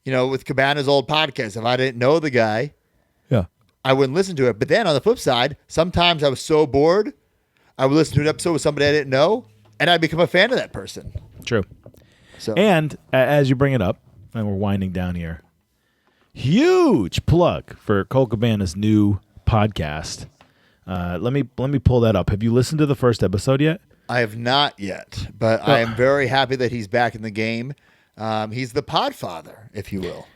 [SPEAKER 2] with Cabana's old podcast, if I didn't know the guy, I wouldn't listen to it. But then on the flip side, sometimes I was so bored, I would listen to an episode with somebody I didn't know, and I'd become a fan of that person.
[SPEAKER 3] True.
[SPEAKER 2] So,
[SPEAKER 3] and as you bring it up, and we're winding down here, huge plug for Cole Cabana's new podcast. Let me pull that up. Have you listened to the first episode yet?
[SPEAKER 2] I have not yet, but I am very happy that he's back in the game. He's the podfather, if you will.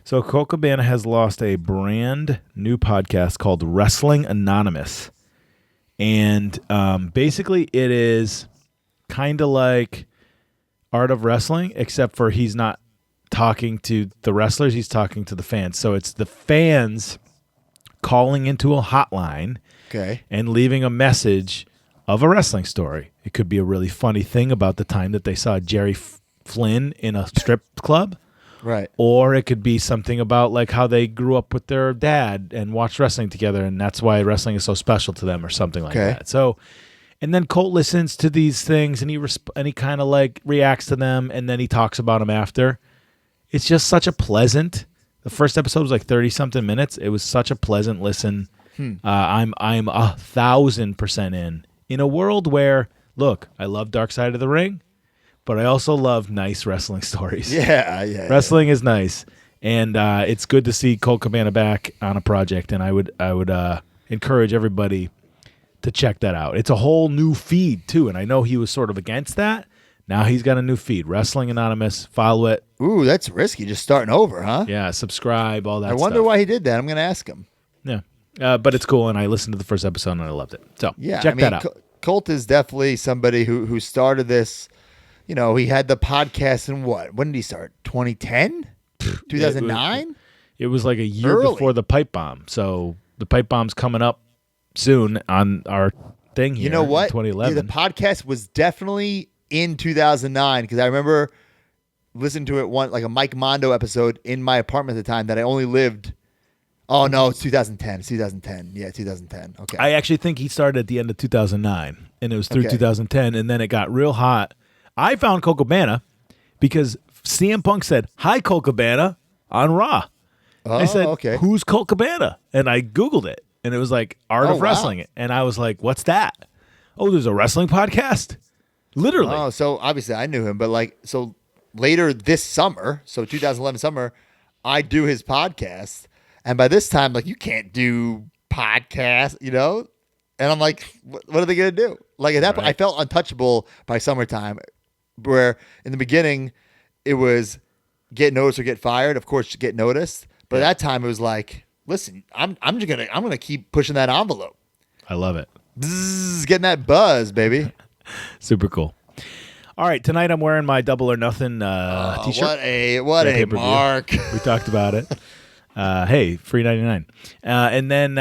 [SPEAKER 3] So Cole Cabana has launched a brand new podcast called Wrestling Anonymous. And basically it is kind of like Art of Wrestling, except for he's not talking to the wrestlers, he's talking to the fans. So it's the fans calling into a hotline and leaving a message of a wrestling story. It could be a really funny thing about the time that they saw Jerry Flynn in a strip club.
[SPEAKER 2] Right.
[SPEAKER 3] Or it could be something about like how they grew up with their dad and watched wrestling together, and that's why wrestling is so special to them, or something like that. So, and then Colt listens to these things, and he kind of like reacts to them, and then he talks about them after. It's just such a pleasant. The first episode was like 30-something minutes. It was such a pleasant listen. I'm 1,000% in a world where, look, I love Dark Side of the Ring, but I also love nice wrestling stories.
[SPEAKER 2] Yeah.
[SPEAKER 3] Wrestling is nice, and it's good to see Colt Cabana back on a project. And I would encourage everybody to check that out. It's a whole new feed too, and I know he was sort of against that. Now he's got a new feed, Wrestling Anonymous. Follow it.
[SPEAKER 2] Ooh, that's risky. Just starting over, huh?
[SPEAKER 3] Yeah, subscribe, all that.
[SPEAKER 2] I wonder why he did that. I'm going to ask him.
[SPEAKER 3] Yeah, but it's cool, and I listened to the first episode and I loved it. So check that out.
[SPEAKER 2] Colt is definitely somebody who started this. He had the podcast in what? When did he start? 2010? 2009?
[SPEAKER 3] It was like a year before the pipe bomb. So the pipe bomb's coming up soon on our thing here.
[SPEAKER 2] You know what?
[SPEAKER 3] 2011.
[SPEAKER 2] Yeah, the podcast was definitely in 2009 because I remember listening to it like a Mike Mondo episode in my apartment at the time that I only lived. Oh, no, it's 2010. It's 2010. Yeah, 2010. Okay.
[SPEAKER 3] I actually think he started at the end of 2009, and it was through 2010, and then it got real hot. I found Cole Cabana because CM Punk said, "Hi, Cole Cabana," on Raw. I said, "Who's Cole Cabana?" And I Googled it, and it was like Art of Wrestling. Wow. And I was like, "What's that?" Oh, there's a wrestling podcast? Literally.
[SPEAKER 2] Oh, so obviously I knew him, but so later this summer, so 2011 summer, I do his podcast. And by this time, like, you can't do podcasts, you know? And I'm like, what are they going to do? Like, at that point, I felt untouchable by summertime, where in the beginning, it was get noticed or get fired. Of course, get noticed. But at that time, it was like, listen, I'm gonna keep pushing that envelope.
[SPEAKER 3] I love it.
[SPEAKER 2] Bzzz, getting that buzz, baby.
[SPEAKER 3] Super cool. All right, tonight I'm wearing my Double or Nothing T-shirt.
[SPEAKER 2] What a mark.
[SPEAKER 3] We talked about it. Hey, free 99. And then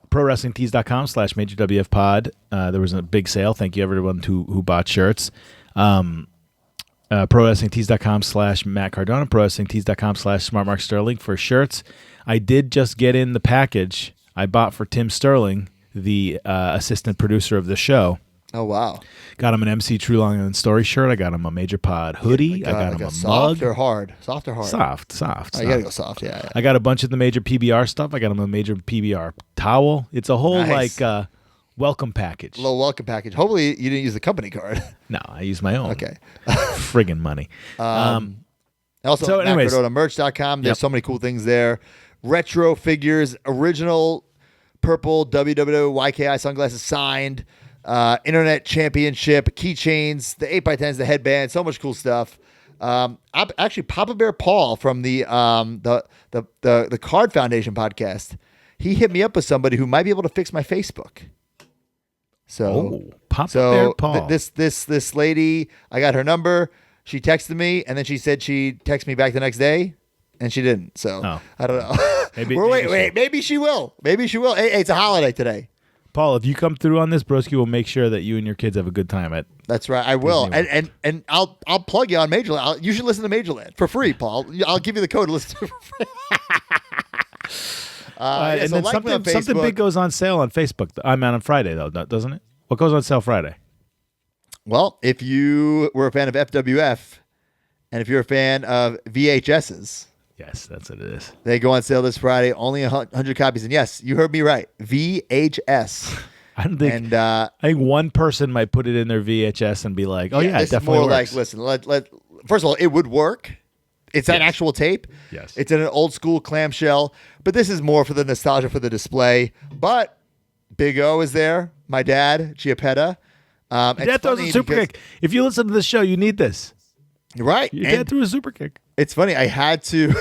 [SPEAKER 3] ProWrestlingTees.com/MajorWF there was a big sale. Thank you everyone who bought shirts. ProWrestlingTees.com/Matt Cardona, ProWrestlingTees.com/SmartMarkSterling for shirts. I did just get in the package I bought for Tim Sterling, the assistant producer of the show.
[SPEAKER 2] Oh, wow.
[SPEAKER 3] Got him an MC True Long Island Story shirt. I got him a Major Pod hoodie. I got him a
[SPEAKER 2] soft
[SPEAKER 3] mug.
[SPEAKER 2] or hard? Soft or hard?
[SPEAKER 3] Soft.
[SPEAKER 2] Oh, you got to go soft, yeah.
[SPEAKER 3] I got a bunch of the Major PBR stuff. I got him a Major PBR towel. It's a whole welcome package.
[SPEAKER 2] A little welcome package. Hopefully you didn't use the company card.
[SPEAKER 3] No, I use my own.
[SPEAKER 2] Okay.
[SPEAKER 3] Friggin' money.
[SPEAKER 2] Also,
[SPEAKER 3] so anyways,
[SPEAKER 2] MattCardonamerch.com. There's so many cool things there. Retro figures, original purple WWO YKI sunglasses signed, Internet Championship, keychains, the 8x10s, the headband, so much cool stuff. Actually, Papa Bear Paul from the Card Foundation podcast, he hit me up with somebody who might be able to fix my Facebook. So,
[SPEAKER 3] Bear Paul.
[SPEAKER 2] This lady, I got her number. She texted me, and then she said she'd text me back the next day, and she didn't. So I don't know. Maybe she will. Maybe she will. Hey, it's a holiday today.
[SPEAKER 3] Paul, if you come through on this, Broski will make sure that you and your kids have a good time at.
[SPEAKER 2] That's right. I will. And I'll plug you on Majorland. You should listen to Majorland for free, Paul. I'll give you the code to listen to it for free.
[SPEAKER 3] And then something big goes on sale on Facebook. I'm on Friday, though, doesn't it? What goes on sale Friday?
[SPEAKER 2] Well, if you were a fan of FWF, and if you're a fan of VHSs.
[SPEAKER 3] Yes, that's what it is.
[SPEAKER 2] They go on sale this Friday, only 100 copies. And yes, you heard me right, VHS.
[SPEAKER 3] I don't think. And I think one person might put it in their VHS and be like, "Oh yeah, it definitely
[SPEAKER 2] more
[SPEAKER 3] works."
[SPEAKER 2] Like, listen, first of all, it would work. It's an actual tape.
[SPEAKER 3] Yes,
[SPEAKER 2] it's in an old school clamshell. But this is more for the nostalgia for the display. But Big O is there. My dad, Chiappetta.
[SPEAKER 3] Dad throws a super kick. If you listen to this show, you need this.
[SPEAKER 2] Right.
[SPEAKER 3] Your dad threw a super kick.
[SPEAKER 2] It's funny. I had to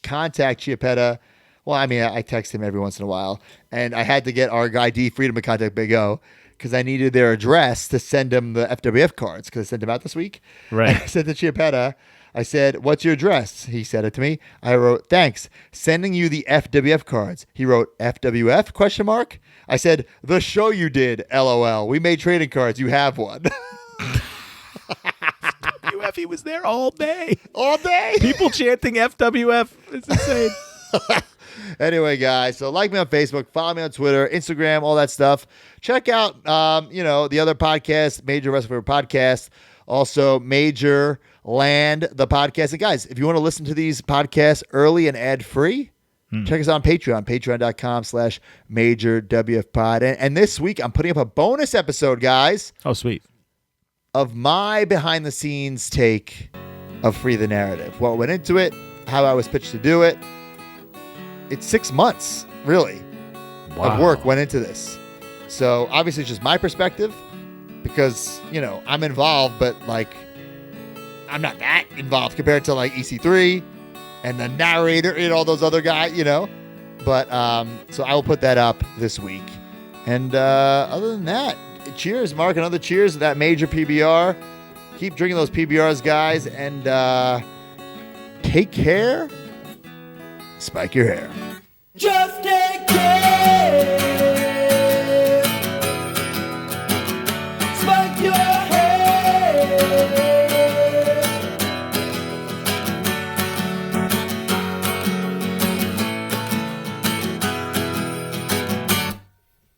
[SPEAKER 2] contact Chiappetta. Well, I mean, I text him every once in a while, and I had to get our guy D Freedom to contact Big O because I needed their address to send them the FWF cards because I sent them out this week.
[SPEAKER 3] Right.
[SPEAKER 2] I said to Chiappetta, I said, "What's your address?" He said it to me. I wrote, "Thanks. Sending you the FWF cards." He wrote, "FWF?" ? I said, "The show you did, LOL. We made trading cards. You have one."
[SPEAKER 3] FWF, he was there all day.
[SPEAKER 2] All day.
[SPEAKER 3] People chanting FWF. It's insane.
[SPEAKER 2] Anyway, guys, so like me on Facebook, follow me on Twitter, Instagram, all that stuff. Check out, the other podcasts, Major Wrestling Podcast, also Major Land, the podcast. And guys, if you want to listen to these podcasts early and ad-free, check us out on Patreon, patreon.com/MajorWFPod. And this week, I'm putting up a bonus episode, guys.
[SPEAKER 3] Oh, sweet.
[SPEAKER 2] Of my behind-the-scenes take of Free the Narrative. What went into it, how I was pitched to do it. It's 6 months, really, of work went into this. So, obviously, it's just my perspective because, I'm involved, but, I'm not that involved compared to, EC3 and the narrator and all those other guys, But, so I will put that up this week. And other than that, cheers, Mark. Another cheers to that Major PBR. Keep drinking those PBRs, guys, and take care. Spike your hair.
[SPEAKER 4] Just